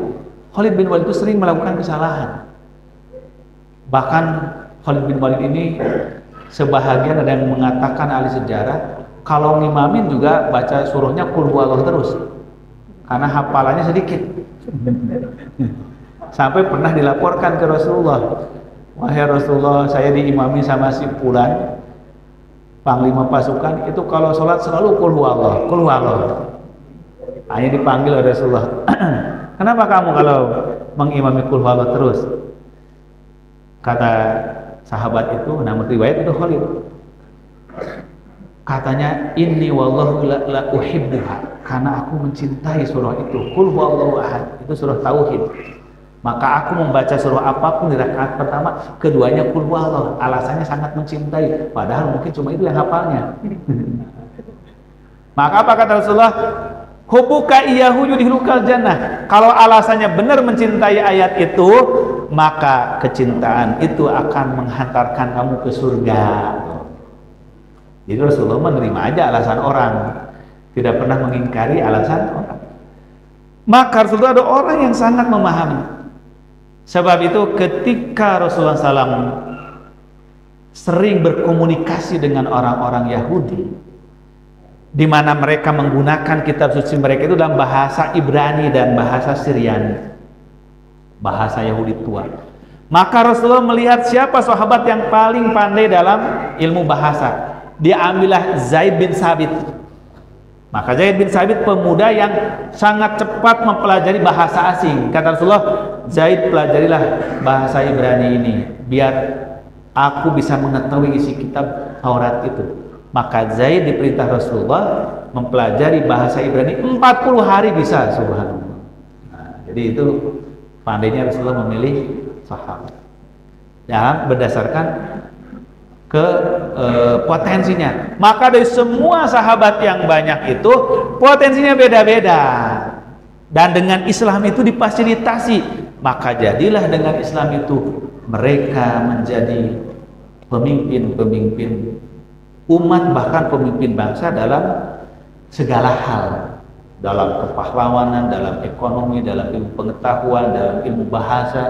itu sering melakukan kesalahan. Bahkan Khalid bin Walid ini sebahagian ada yang mengatakan ahli sejarah, kalau ngimamin juga baca surahnya Qul huwallahu terus. Karena hafalannya sedikit. Sampai pernah dilaporkan ke Rasulullah, wahai Rasulullah, saya diimami sama si fulan, panglima pasukan, itu kalau sholat selalu Qul huwallahu. Hanya dipanggil oleh Rasulullah. Kenapa kamu kalau mengimami Qul huwallahu terus? Kata sahabat itu, nama riwayat itu Khalid, katanya, inni wallahu la uhibbuha, karena aku mencintai surah itu. Qul huwallahu ahad, itu surah tauhid. Maka aku membaca surah apapun di rakaat pertama, keduanya Qul huwallahu. Alasannya sangat mencintai, padahal mungkin cuma itu yang hafalnya. Maka apa kata Rasulullah? Hubbuka iyyahu yudkhilukal jannah. Kalau alasannya benar mencintai ayat itu, maka kecintaan itu akan menghantarkan kamu ke surga. Jadi Rasulullah menerima aja alasan orang, tidak pernah mengingkari alasan orang. Maka Rasulullah ada orang yang sangat memahami. Sebab itu ketika Rasulullah SAW sering berkomunikasi dengan orang-orang Yahudi, di mana mereka menggunakan kitab suci mereka itu dalam bahasa Ibrani dan bahasa Syriani, bahasa Yahudi tua. Maka Rasulullah melihat siapa sahabat yang paling pandai dalam ilmu bahasa. Dia ambillah Zaid bin Sabit. Maka Zaid bin Sabit pemuda yang sangat cepat mempelajari bahasa asing. Kata Rasulullah, Zaid, pelajarilah bahasa Ibrani ini biar aku bisa mengetahui isi kitab Taurat itu. Maka Zaid diperintah Rasulullah mempelajari bahasa Ibrani 40 hari bisa, subhanallah. Nah, jadi itu pandainya Rasulullah memilih sahabat. Ya, berdasarkan ke potensinya. Maka dari semua sahabat yang banyak itu potensinya beda-beda. Dan dengan Islam itu difasilitasi, maka jadilah dengan Islam itu mereka menjadi pemimpin-pemimpin umat, bahkan pemimpin bangsa dalam segala hal, dalam kepahlawanan, dalam ekonomi, dalam ilmu pengetahuan, dalam ilmu bahasa,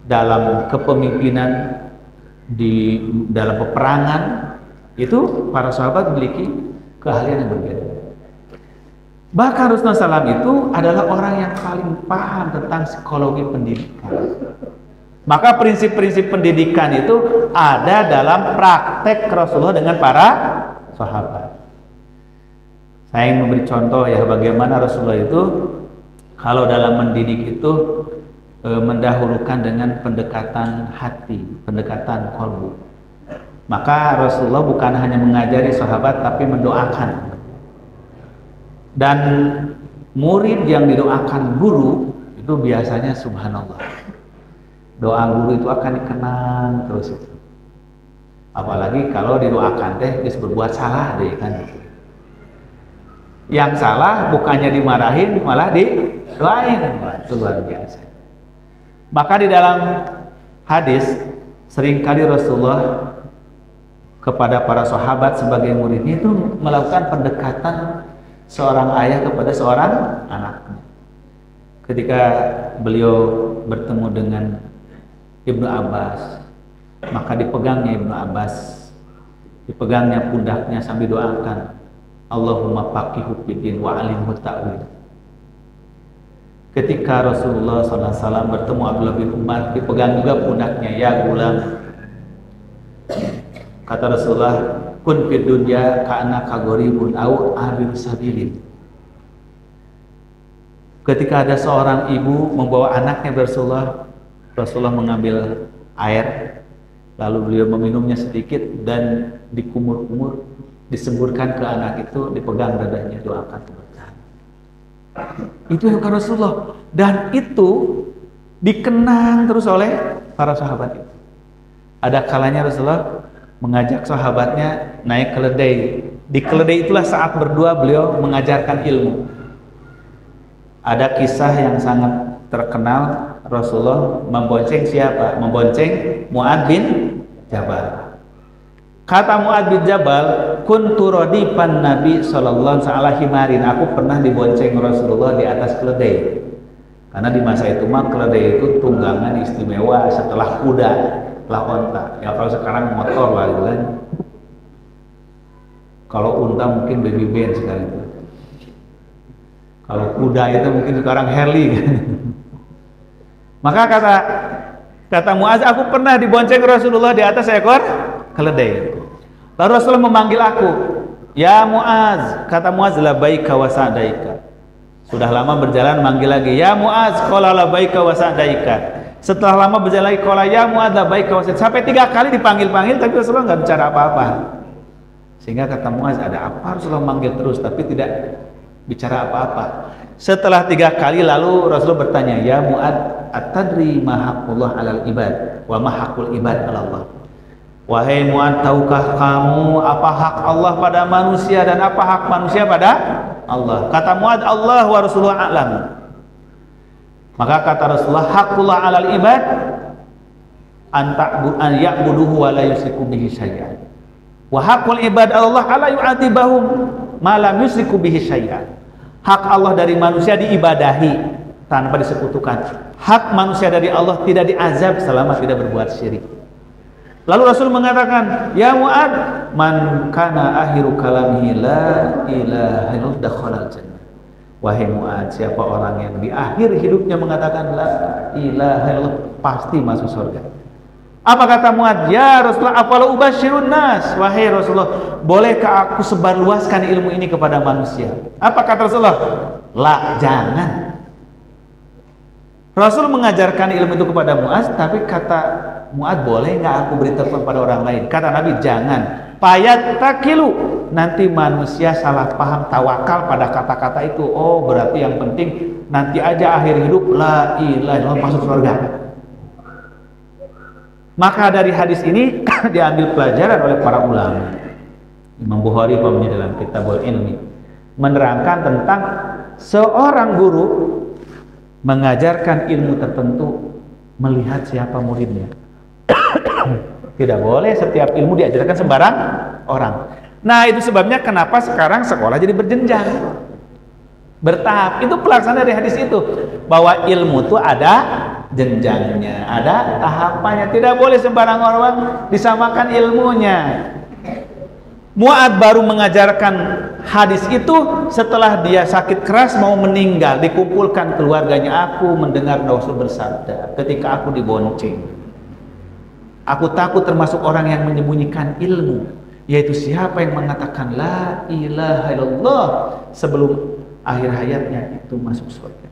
dalam kepemimpinan, di dalam peperangan. Itu para sahabat memiliki keahlian yang berbeda. Bahkan Rasulullah SAW itu adalah orang yang paling paham tentang psikologi pendidikan. Maka prinsip-prinsip pendidikan itu ada dalam praktek Rasulullah dengan para sahabat. Saya ingin memberi contoh ya, bagaimana Rasulullah itu kalau dalam mendidik itu mendahulukan dengan pendekatan hati, pendekatan qalbu. Maka Rasulullah bukan hanya mengajari sahabat tapi mendoakan. Dan murid yang didoakan guru itu biasanya subhanallah, doa guru itu akan dikenang terus itu. Apalagi kalau didoakan teh dia berbuat salah deh kan. Yang salah bukannya dimarahin malah didoain. Itu luar biasa. Maka di dalam hadis seringkali Rasulullah kepada para sahabat sebagai muridnya itu melakukan pendekatan seorang ayah kepada seorang anaknya. Ketika beliau bertemu dengan Ibnu Abbas, maka dipegangnya Ibnu Abbas, dipegangnya pundaknya sambil doakan, Allahumma faqihu fiddin wa alimhu ta'wil. Ketika Rasulullah SAW bertemu Abdullah bin Umar, dipegang juga pundaknya, ya gulam. Kata Rasulullah, kun fid dunya ka'annaka gharibun au abir sabilin. Ketika ada seorang ibu membawa anaknya Rasulullah, Rasulullah mengambil air, lalu beliau meminumnya sedikit dan dikumur-kumur, disemburkan ke anak itu, dipegang dadanya, doakan keberkahan. Itu yang kata Rasulullah, dan itu dikenang terus oleh para sahabat itu. Ada kalanya Rasulullah mengajak sahabatnya naik keledai. Di keledai itulah saat berdua beliau mengajarkan ilmu. Ada kisah yang sangat terkenal, Rasulullah membonceng siapa? Membonceng Mu'adz bin Jabal. Kata Mu'adz bin Jabal, kuntu radipan Nabi sallallahu alaihi wasallam, aku pernah dibonceng Rasulullah di atas keledai. Karena di masa itu mah keledai itu tunggangan istimewa setelah kuda, setelah onta. Ya kalau sekarang motor lah gitu kan. Kalau unta mungkin baby band sekarang itu. Kalau kuda itu mungkin sekarang Harley. Maka kata Muaz, aku pernah dibonceng Rasulullah di atas ekor keledai. Lalu Rasulullah memanggil aku, ya Muaz, kata Muaz, labaika wa sa'daika. Sudah lama berjalan, manggil lagi, ya Muaz, qala labaika wa sa'daika. Setelah lama berjalan lagi, qala ya Muaz labaika wa sa'daika. Sampai 3 kali dipanggil-panggil, tapi Rasulullah nggak bicara apa-apa. Sehingga kata Muaz, ada apa Rasulullah manggil terus, tapi tidak bicara apa-apa. Setelah 3 kali lalu Rasulullah bertanya, ya Muaz, atadri ma haqqullah 'alal ibad wa ma haqqul ibad 'ala Allah. Wahai Mu'ad, tahukah kamu apa hak Allah pada manusia dan apa hak manusia pada Allah? Kata Mu'ad, Allah wa Rasulullah a'lam. Maka kata Rasulullah, haqqullah 'alal ibad an ya'buduhu wa la yusyriku bihi syai'an. Wa haqqul ibad Allah ala yu'adzibahum ma lam yusyriku bihi syai'an. Hak Allah dari manusia diibadahi tanpa disekutukan. Hak manusia dari Allah tidak diazab selama tidak berbuat syirik. Lalu Rasul mengatakan, ya Mu'ad, man kana akhiru kalamihi la ilaha illallah dakhalal jannah. Wahai Mu'ad, siapa orang yang di akhir hidupnya mengatakan la ilaha illallah, pasti masuk surga. Apa kata Mu'ad? Ya Rasulullah, afala ubasyirun nas. Wahai Rasulullah, bolehkah aku sebarluaskan ilmu ini kepada manusia? Apa kata Rasulullah? La, jangan. Rasul mengajarkan ilmu itu kepada Mu'az, tapi kata Mu'ad, boleh nggak aku beritahu kepada orang lain? Kata Nabi, jangan. Payat takilu, nanti manusia salah paham, tawakal pada kata-kata itu. Oh, berarti yang penting nanti aja akhir hidup la ilaha illallah, masuk surga. Maka dari hadis ini diambil pelajaran oleh para ulama. Imam Bukhari dalam Kitabul Ilmi menerangkan tentang seorang guru mengajarkan ilmu tertentu melihat siapa muridnya. Tidak boleh setiap ilmu diajarkan sembarang orang. Nah, itu sebabnya kenapa sekarang sekolah jadi berjenjang, bertahap. Itu pelaksanaan dari hadis itu, bahwa ilmu itu ada jenjangnya, ada tahapannya. Tidak boleh sembarang orang disamakan ilmunya. Mu'ad baru mengajarkan hadis itu setelah dia sakit keras mau meninggal, dikumpulkan keluarganya. Aku mendengar Rasul bersabda ketika aku dibonceng, aku takut termasuk orang yang menyembunyikan ilmu, yaitu siapa yang mengatakan la ilaha illallah sebelum akhir hayatnya itu masuk surga.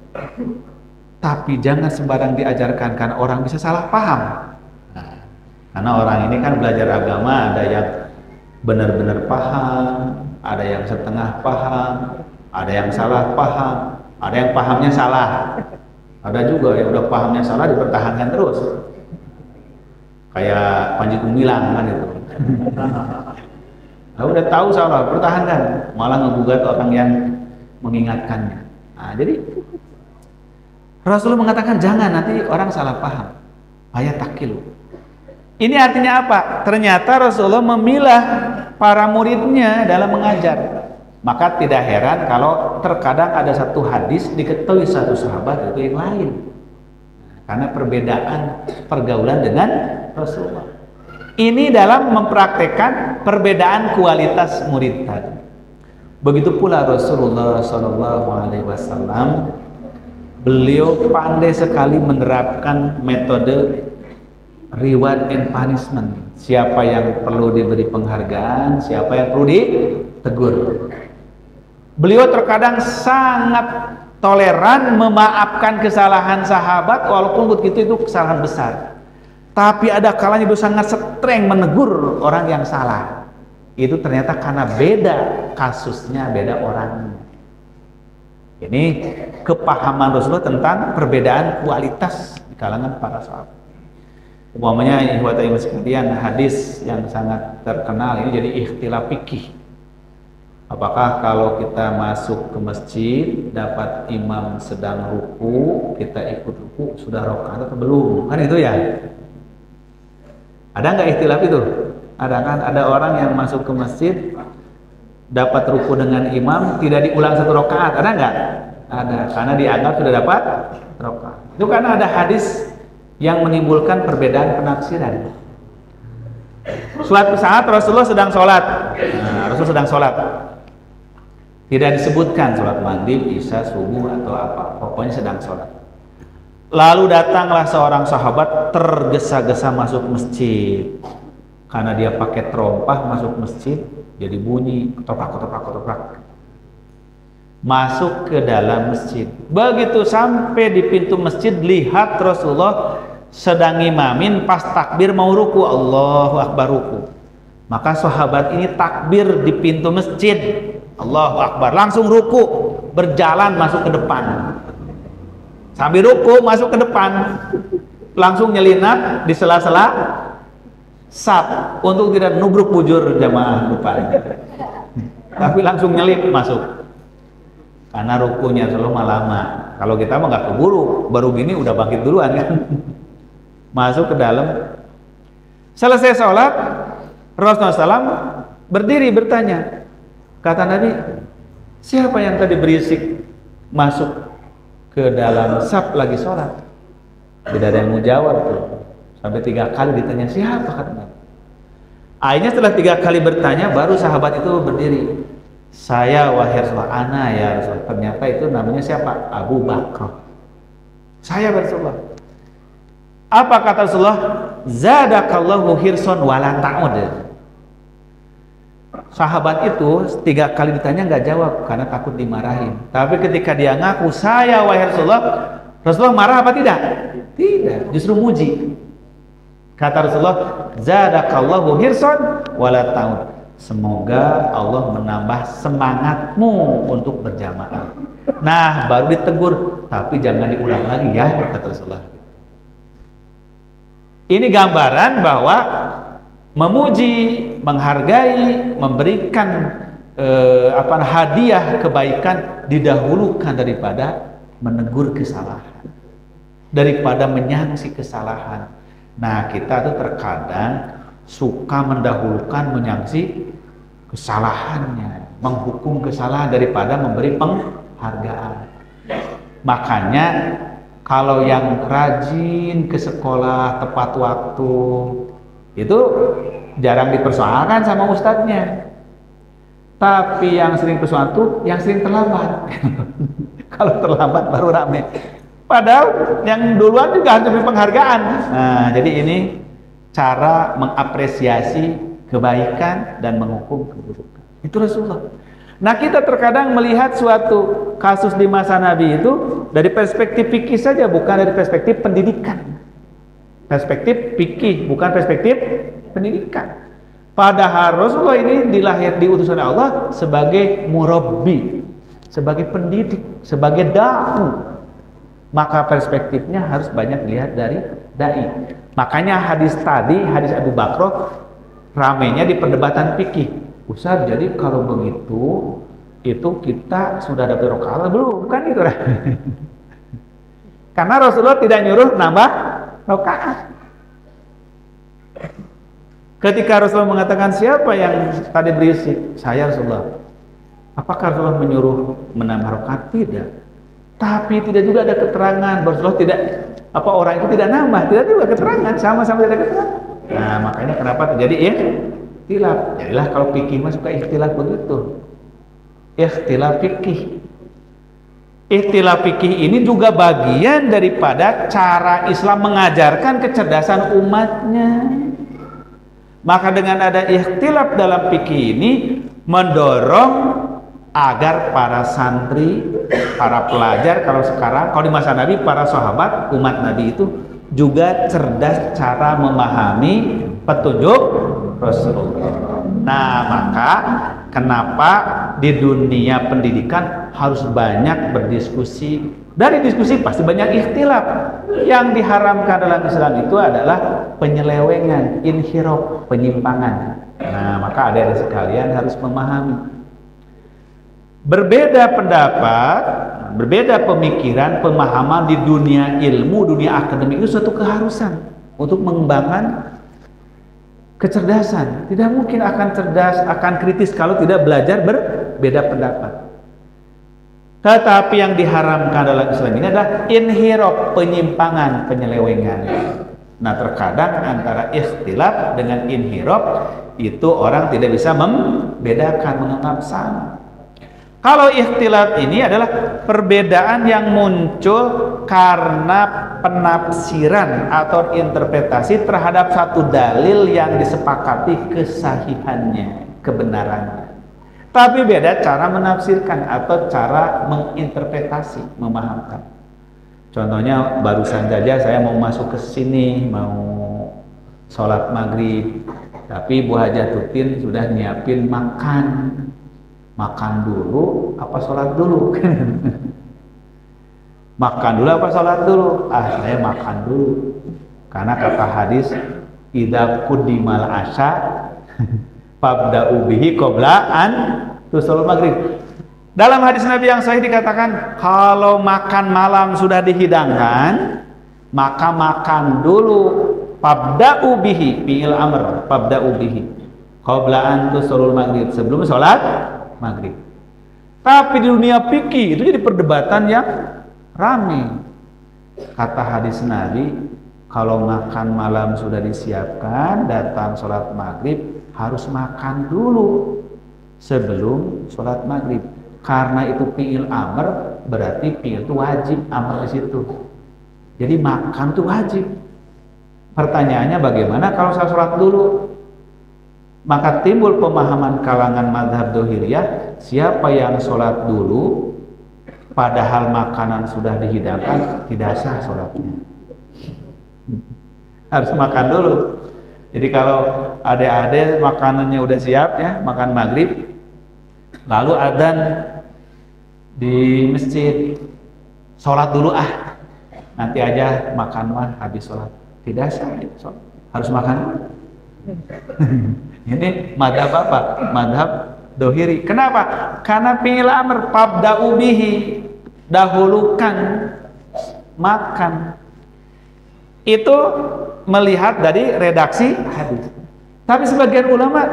Tapi jangan sembarang diajarkan, karena orang bisa salah paham. Nah, karena orang ini kan belajar agama, ada yang benar-benar paham, ada yang setengah paham, ada yang salah paham, ada yang pahamnya salah, ada juga yang udah pahamnya salah dipertahankan terus, kayak Panji Gumilang kan itu. Nah, udah tahu salah, pertahankan, malah ngegugat orang yang mengingatkannya. Nah, jadi Rasulullah mengatakan jangan, nanti orang salah paham. Ayat takilu. Ini artinya apa? Ternyata Rasulullah memilah para muridnya dalam mengajar. Maka tidak heran kalau terkadang ada satu hadis diketahui satu sahabat itu yang lain. Karena perbedaan pergaulan dengan Rasulullah. Ini dalam mempraktekkan perbedaan kualitas murid tadi. Begitu pula Rasulullah SAW, beliau pandai sekali menerapkan metode reward and punishment. Siapa yang perlu diberi penghargaan, siapa yang perlu ditegur. Beliau terkadang sangat toleran memaafkan kesalahan sahabat, walaupun begitu itu kesalahan besar. Tapi ada kalanya beliau sangat streng menegur orang yang salah. Itu ternyata karena beda kasusnya, beda orangnya. Ini kepahaman Rasulullah tentang perbedaan kualitas di kalangan para sahabat. Umpamanya ikhwata iman sekalian, hadis yang sangat terkenal ini jadi ikhtilaf fikih. Apakah kalau kita masuk ke masjid dapat imam sedang ruku, kita ikut ruku, sudah rakaat atau belum? Kan itu ya. Ada nggak ikhtilaf itu? Ada kan? Ada orang yang masuk ke masjid dapat ruku dengan imam tidak diulang 1 rakaat, ada nggak? Ada, karena dianggap sudah dapat rakaat. Itu karena ada hadis yang menimbulkan perbedaan penafsiran. Suatu saat Rasulullah sedang sholat, Rasul sedang sholat, tidak disebutkan sholat maghrib, isya, subuh atau apa, pokoknya sedang sholat. Lalu datanglah seorang sahabat tergesa-gesa masuk masjid, karena dia pakai terompah masuk masjid, jadi bunyi ketoprak. Masuk ke dalam masjid. Begitu sampai di pintu masjid, lihat Rasulullah sedang imamin, pas takbir mau ruku, Allahu Akbar ruku. Maka sahabat ini takbir di pintu masjid, Allahu Akbar, langsung ruku, berjalan masuk ke depan. Sambil ruku masuk ke depan, langsung nyelinap di sela-sela saf untuk tidak nubruk bujur jamaah depan. Tapi langsung nyelip masuk. Karena rukunya selalu lama. Kalau kita mah nggak keburu, baru gini udah bangkit duluan kan. Masuk ke dalam, selesai sholat, Rasulullah SAW berdiri bertanya, kata Nabi, siapa yang tadi berisik masuk ke dalam saf lagi sholat? Tidak ada yang mau jawab tuh. Sampai 3 kali ditanya siapa, kata Nabi. Akhirnya setelah 3 kali bertanya, baru sahabat itu berdiri. Saya wahai Rasulullah, ana ya Rasulullah. Ternyata itu namanya siapa? Abu Bakar. Saya Rasulullah. Apa kata Rasulullah? Zadakallahu hirson wala ta'ud. Sahabat itu 3 kali ditanya nggak jawab karena takut dimarahin. Tapi ketika dia ngaku saya wahai Rasulullah, Rasulullah marah apa tidak? Tidak, justru muji. Kata Rasulullah, zadakallahu hirson wala ta'ud. Semoga Allah menambah semangatmu untuk berjamaah. Nah, baru ditegur, tapi jangan diulang lagi ya, kata Rasulullah. Ini gambaran bahwa memuji, menghargai, memberikan hadiah kebaikan didahulukan daripada menegur kesalahan, daripada menyangsi kesalahan. Nah, kita tuh terkadang suka mendahulukan menyangsi kesalahannya, menghukum kesalahan daripada memberi penghargaan. Makanya kalau yang rajin ke sekolah tepat waktu itu jarang dipersoalkan sama ustadznya. Tapi yang sering persoalan itu yang sering terlambat. Kalau terlambat baru rame. Padahal yang duluan juga harus diberi penghargaan. Nah, jadi ini cara mengapresiasi kebaikan dan menghukum keburukan. Itu Rasulullah. Nah, kita terkadang melihat suatu kasus di masa Nabi itu dari perspektif fikih saja, bukan dari perspektif pendidikan. Perspektif fikih, bukan perspektif pendidikan. Padahal Rasulullah ini diutus oleh Allah sebagai murabbi, sebagai pendidik, sebagai dai. Maka perspektifnya harus banyak dilihat dari dai. Makanya hadis tadi, hadis Abu Bakar, ramenya di perdebatan fikih. Ustaz, jadi kalau begitu itu kita sudah dapat rakaat belum? Bukan itu. Karena Rasulullah tidak nyuruh nambah rakaat. Ketika Rasulullah mengatakan siapa yang tadi berisik? Saya Rasulullah. Apakah Rasulullah menyuruh menambah rakaat? Tidak. Tapi tidak juga ada keterangan Rasulullah tidak orang itu tidak nambah, tidak juga keterangan, sama-sama tidak ada keterangan. Nah, makanya kenapa terjadi ikhtilaf. Jadilah kalau fikih mah suka ikhtilaf begitu. Ikhtilaf fikih. Ikhtilaf fikih ini juga bagian daripada cara Islam mengajarkan kecerdasan umatnya. Maka dengan ada ikhtilaf dalam fikih ini mendorong agar para santri, para pelajar, kalau di masa Nabi, para sahabat, umat Nabi itu juga cerdas cara memahami petunjuk Rasulullah. Nah, maka kenapa di dunia pendidikan harus banyak berdiskusi? Dari diskusi pasti banyak ikhtilaf. Yang diharamkan dalam Islam itu adalah penyelewengan, inhiraf, penyimpangan. Nah, maka adik-adik sekalian harus memahami. Berbeda pendapat, berbeda pemikiran, pemahaman di dunia ilmu, dunia akademik itu suatu keharusan untuk mengembangkan kecerdasan. Tidak mungkin akan cerdas, akan kritis kalau tidak belajar berbeda pendapat. Tetapi yang diharamkan dalam Islam ini adalah inhiraf, penyimpangan, penyelewengan. Nah, terkadang antara ikhtilaf dengan inhiraf itu orang tidak bisa membedakan, menganggap sama. Kalau ikhtilaf ini adalah perbedaan yang muncul karena penafsiran atau interpretasi terhadap satu dalil yang disepakati kesahihannya, kebenarannya. Tapi beda cara menafsirkan atau cara menginterpretasi, memahamkan. Contohnya barusan saja saya mau masuk ke sini, mau sholat maghrib, tapi Bu Hajah Tutin sudah nyiapin makan. Makan dulu apa sholat dulu? Makan dulu apa sholat dulu? Saya makan dulu. Karena kata hadis, idza quddimal asya fabda'u bihi qabla an tushol maghrib. Dalam hadis Nabi yang sahih dikatakan, kalau makan malam sudah dihidangkan, maka makan dulu. Fabda'u bihi, fi'il amr, fabda'u bihi qabla an tushol maghrib, sebelum sholat maghrib. Tapi di dunia fikih itu jadi perdebatan yang ramai. Kata hadis Nabi, kalau makan malam sudah disiapkan, datang sholat maghrib harus makan dulu sebelum sholat maghrib. Karena itu fi'il amr, berarti fi'il itu wajib, amr di situ. Jadi makan itu wajib. Pertanyaannya bagaimana kalau saya sholat dulu? Maka timbul pemahaman kalangan mazhab Dzahiriyah, siapa yang sholat dulu padahal makanan sudah dihidangkan, tidak sah sholatnya. Harus makan dulu. Jadi kalau adik-adik makanannya udah siap ya, makan maghrib, lalu adzan di masjid, sholat dulu nanti aja makan habis sholat. Tidak sah, harus makan dulu. Ini madhab apa? Madhab Dzahiri. Kenapa? Karena fi'il amr, fabda'u bihi, dahulukan makan. Itu melihat dari redaksi hadis. Tapi sebagian ulama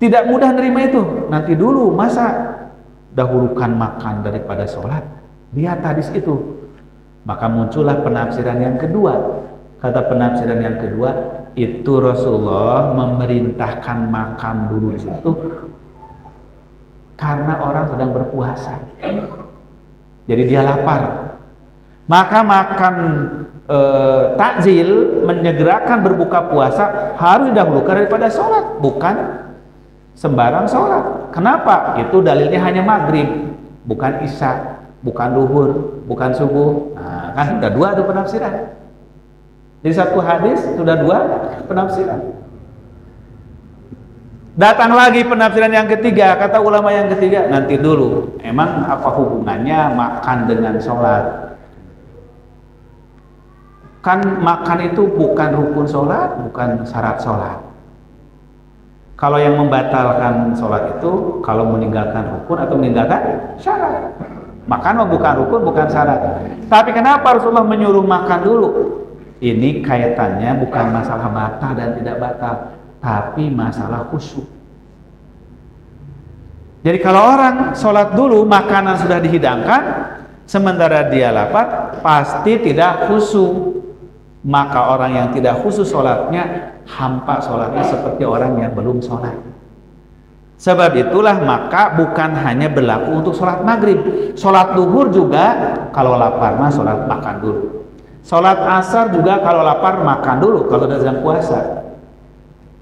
tidak mudah menerima itu. Nanti dulu, masa dahulukan makan daripada sholat? Lihat hadis itu. Maka muncullah penafsiran yang kedua. Kata penafsiran yang kedua, itu Rasulullah memerintahkan makan dulu di situ karena orang sedang berpuasa. Jadi dia lapar. Maka makan takjil, menyegerakan berbuka puasa harus didahulukan daripada sholat, bukan sembarang sholat. Kenapa? Itu dalilnya hanya maghrib, bukan isya, bukan duhur, bukan subuh. Nah, kan sudah dua tuh penafsiran. Di satu hadis sudah dua penafsiran. Datang lagi penafsiran yang ketiga, kata ulama yang ketiga, nanti dulu, emang apa hubungannya makan dengan sholat? Kan makan itu bukan rukun sholat, bukan syarat sholat. Kalau yang membatalkan sholat itu, kalau meninggalkan rukun atau meninggalkan syarat. Makan bukan rukun, bukan syarat. Tapi kenapa Rasulullah menyuruh makan dulu? Ini kaitannya bukan masalah batal dan tidak batal, tapi masalah khusyuk. Jadi kalau orang sholat dulu, makanan sudah dihidangkan, sementara dia lapar, pasti tidak khusyuk. Maka orang yang tidak khusyuk sholatnya, hampa sholatnya seperti orang yang belum sholat. Sebab itulah maka bukan hanya berlaku untuk sholat maghrib, sholat duhur juga kalau lapar mah sholat makan dulu. Sholat asar juga kalau lapar makan dulu kalau sedang puasa.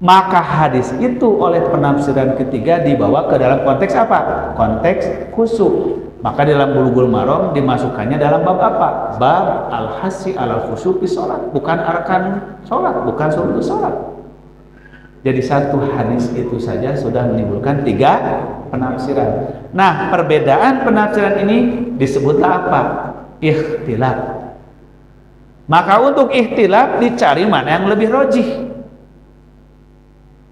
Maka hadis itu oleh penafsiran ketiga dibawa ke dalam konteks apa? Konteks khusyuk. Maka dalam Bulughul Maram dimasukkannya dalam bab apa? Bab al-hassi alal khusyuk di sholat, bukan arkan sholat, bukan sunnah sholat. Jadi satu hadis itu saja sudah menimbulkan tiga penafsiran. Nah, perbedaan penafsiran ini disebutlah apa? Ikhtilaf. Maka untuk ikhtilaf dicari mana yang lebih rajih.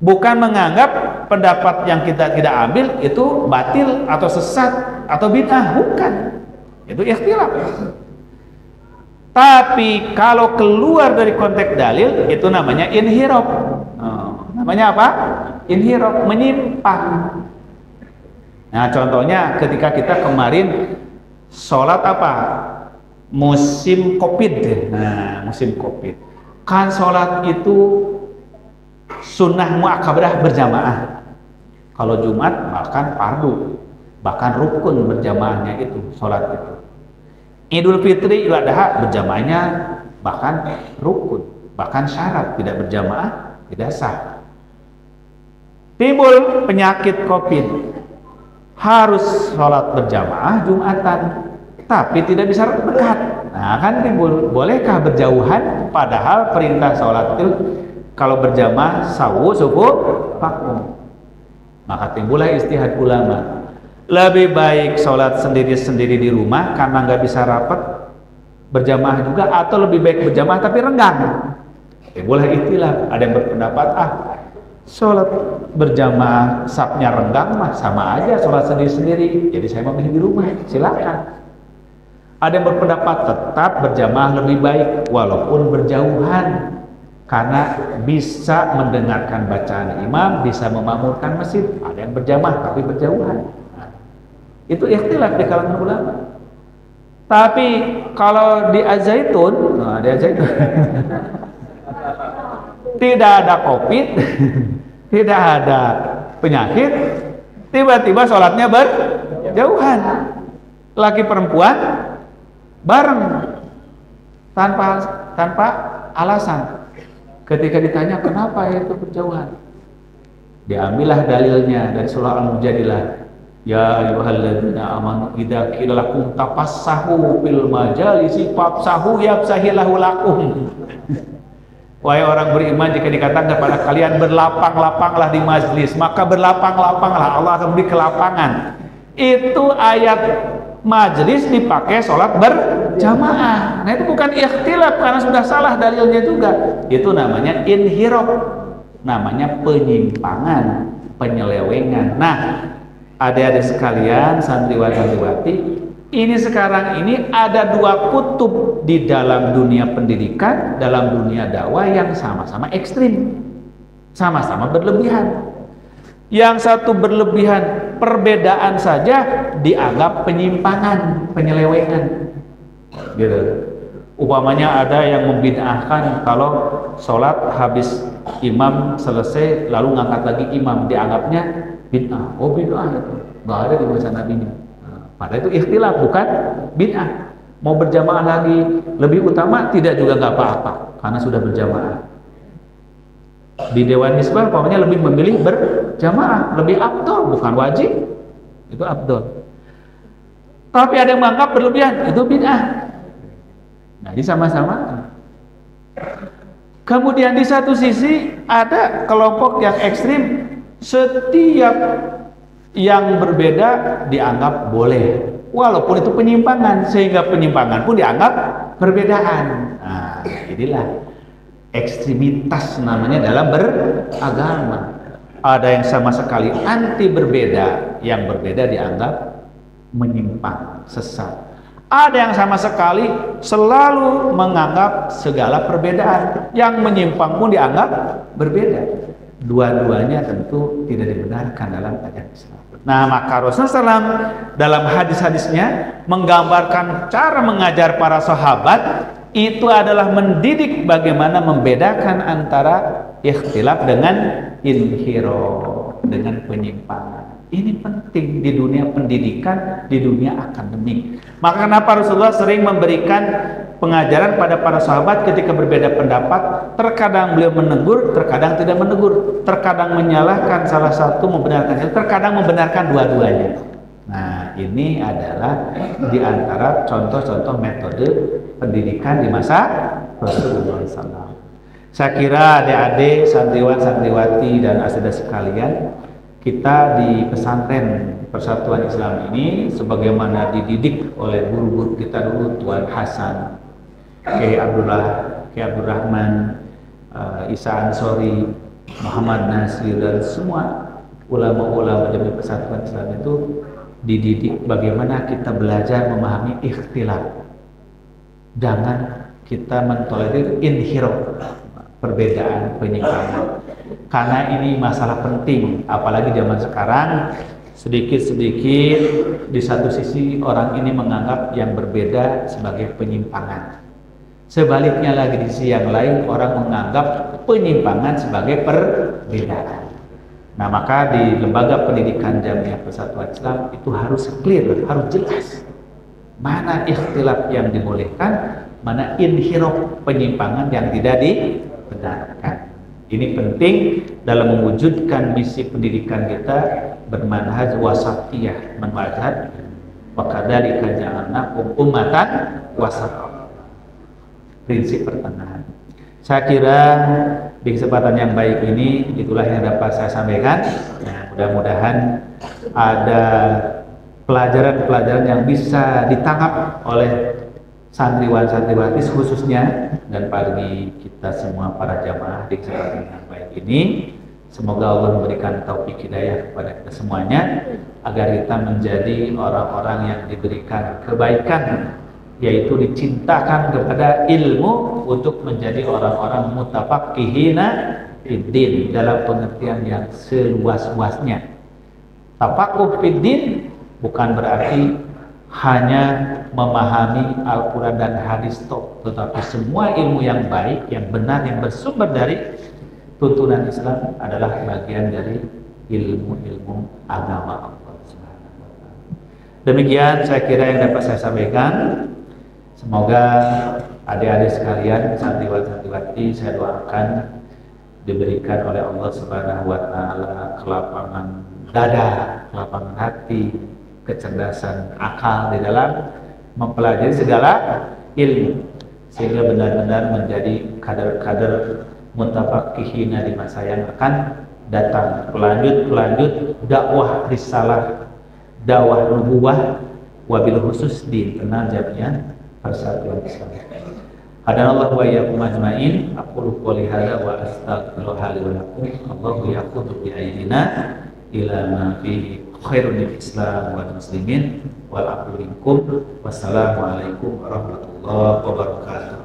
Bukan menganggap pendapat yang kita tidak ambil itu batil atau sesat atau bid'ah, bukan. Itu ikhtilaf. Tapi kalau keluar dari konteks dalil itu namanya inhiraf. Namanya apa? Inhiraf, menyimpang. Nah, contohnya ketika kita kemarin sholat apa? Musim Covid. Nah, musim Covid. Kan sholat itu sunnah muakkadah berjamaah. Kalau Jumat bahkan fardu, bahkan rukun berjamaahnya itu sholat itu. Idul Fitri, Idul Adha berjamaahnya bahkan rukun, bahkan syarat, tidak berjamaah tidak sah. Timbul penyakit Covid, harus sholat berjamaah Jumatan, tapi tidak bisa dekat. Nah, kan timbul, bolehkah berjauhan? Padahal perintah sholat itu kalau berjamaah sawu subuh vakum. Maka timbullah istihad ulama, lebih baik sholat sendiri-sendiri di rumah karena nggak bisa rapat, berjamaah juga, atau lebih baik berjamaah tapi renggang. Timbullah ikhtilaf. Ada yang berpendapat sholat berjamaah safnya renggang mah sama aja sholat sendiri-sendiri, jadi saya memilih di rumah, silakan. Ada yang berpendapat tetap berjamaah lebih baik walaupun berjauhan, karena bisa mendengarkan bacaan imam, bisa memakmurkan masjid. Ada yang berjamaah tapi berjauhan. Nah, itu ikhtilaf di kalangan ulama. Tapi kalau di Al-Zaitun, tidak ada Covid, tidak ada penyakit, tiba-tiba sholatnya berjauhan, laki perempuan bareng tanpa alasan. Ketika ditanya kenapa itu berjauhan, diambillah dalilnya dari surah Al-Mujadilah. Ya ayyuhalladzina amanu idza qila lakum tafassahu fil majalisi fafsahu yafsahillahu lakum. Wahai orang beriman, jika dikatakan kepada kalian berlapang-lapanglah di majlis, maka berlapang-lapanglah, Allah akan beri kelapangan. Itu ayat majlis dipakai sholat berjamaah. Nah, itu bukan ikhtilaf karena sudah salah dalilnya juga. Itu namanya inhiraf, namanya penyimpangan, penyelewengan. Nah, adik-adik sekalian, santriwan-santriwati, ini sekarang ini ada dua kutub di dalam dunia pendidikan, dalam dunia dakwah yang sama-sama ekstrim, sama-sama berlebihan. Yang satu berlebihan, perbedaan saja dianggap penyimpangan, penyelewengan. Gitu. Umpamanya ada yang membid'ahkan kalau sholat habis imam selesai lalu ngangkat lagi imam, dianggapnya bid'ah. Oh, bid'ah itu nggak ada di masa nabinya. Padahal itu ikhtilaf, bukan bid'ah. Mau berjamaah lagi lebih utama, tidak juga nggak apa-apa karena sudah berjamaah. Di Dewan Misbah pokoknya lebih memilih berjamaah, lebih afdol, bukan wajib, itu afdol. Tapi ada yang menganggap berlebihan, itu bid'ah. Nah, ini sama-sama. Kemudian di satu sisi ada kelompok yang ekstrim, setiap yang berbeda dianggap boleh, walaupun itu penyimpangan, sehingga penyimpangan pun dianggap perbedaan. Nah, inilah ekstremitas namanya dalam beragama. Ada yang sama sekali anti berbeda, yang berbeda dianggap menyimpang, sesat. Ada yang sama sekali selalu menganggap segala perbedaan, yang menyimpang pun dianggap berbeda. Dua-duanya tentu tidak dibenarkan dalam ajaran Islam. Nah, maka Rasulullah SAW dalam hadis-hadisnya menggambarkan cara mengajar para sahabat itu adalah mendidik bagaimana membedakan antara ikhtilaf dengan inhiraf, dengan penyimpangan. Ini penting di dunia pendidikan, di dunia akademik. Maka kenapa Rasulullah sering memberikan pengajaran pada para sahabat ketika berbeda pendapat, terkadang beliau menegur, terkadang tidak menegur, terkadang menyalahkan salah satu, membenarkan, terkadang membenarkan dua-duanya. Nah, ini adalah di antara contoh-contoh metode pendidikan di masa Rasulullah SAW. Saya kira adik-adik, santriwan-santriwati dan asatidzah sekalian, kita di pesantren Persatuan Islam ini sebagaimana dididik oleh guru-guru kita dulu, Tuan Hasan, Kiai Abdurrahman, Isa Ansori, Muhammad Nasir, dan semua ulama-ulama dari Persatuan Islam itu dididik bagaimana kita belajar memahami ikhtilaf. Jangan kita mentolerir inhiraf. perbedaan, penyimpangan. Karena ini masalah penting, apalagi zaman sekarang sedikit-sedikit di satu sisi orang ini menganggap yang berbeda sebagai penyimpangan. Sebaliknya lagi di sisi yang lain orang menganggap penyimpangan sebagai perbedaan. Nah, maka di lembaga pendidikan Jamiah Persatuan Islam itu harus clear, harus jelas mana ikhtilaf yang dibolehkan, mana inhiraf penyimpangan yang tidak dibenarkan. Ini penting dalam mewujudkan misi pendidikan kita bermanhaj wasatiyah, manhaj wa kadzalika ja'alnakum ummatan wasatah. Prinsip pertengahan. Saya kira di kesempatan yang baik ini itulah yang dapat saya sampaikan. Nah, mudah-mudahan ada pelajaran-pelajaran yang bisa ditangkap oleh santriwan-santriwati khususnya dan bagi kita semua para jamaah di kesempatan yang baik ini. Semoga Allah memberikan taufik hidayah kepada kita semuanya agar kita menjadi orang-orang yang diberikan kebaikan, yaitu dicintakan kepada ilmu untuk menjadi orang-orang mutafaqqihina fiddin dalam pengertian yang seluas-luasnya. Tafaqquh fiddin bukan berarti hanya memahami Al-Quran dan hadis tetapi semua ilmu yang baik, yang benar, yang bersumber dari tuntunan Islam adalah bagian dari ilmu-ilmu agama Allah Subhanahu wa Ta'ala. Demikian saya kira yang dapat saya sampaikan. Semoga adik-adik sekalian, santriwan-santriwati, saya doakan diberikan oleh Allah Subhanahu wa Ta'ala kelapangan dada, kelapangan hati, kecerdasan akal di dalam mempelajari segala ilmu, sehingga benar-benar menjadi kader-kader mutafaqqihina di masa yang akan datang, pelanjut dakwah risalah, dakwah nubuwah, wabil khusus di internal Jamiah Persatuan Islam. Hadanallahu wa iyyakum ajmain. Aqulu qouli hadza wa astaghfirullaha li wa lakum. Allahu yaqulu bi aydina ila ma fihi khairul lil Islam wal muslimin wal aqlu minkum. Wassalamu alaikum warahmatullahi wabarakatuh.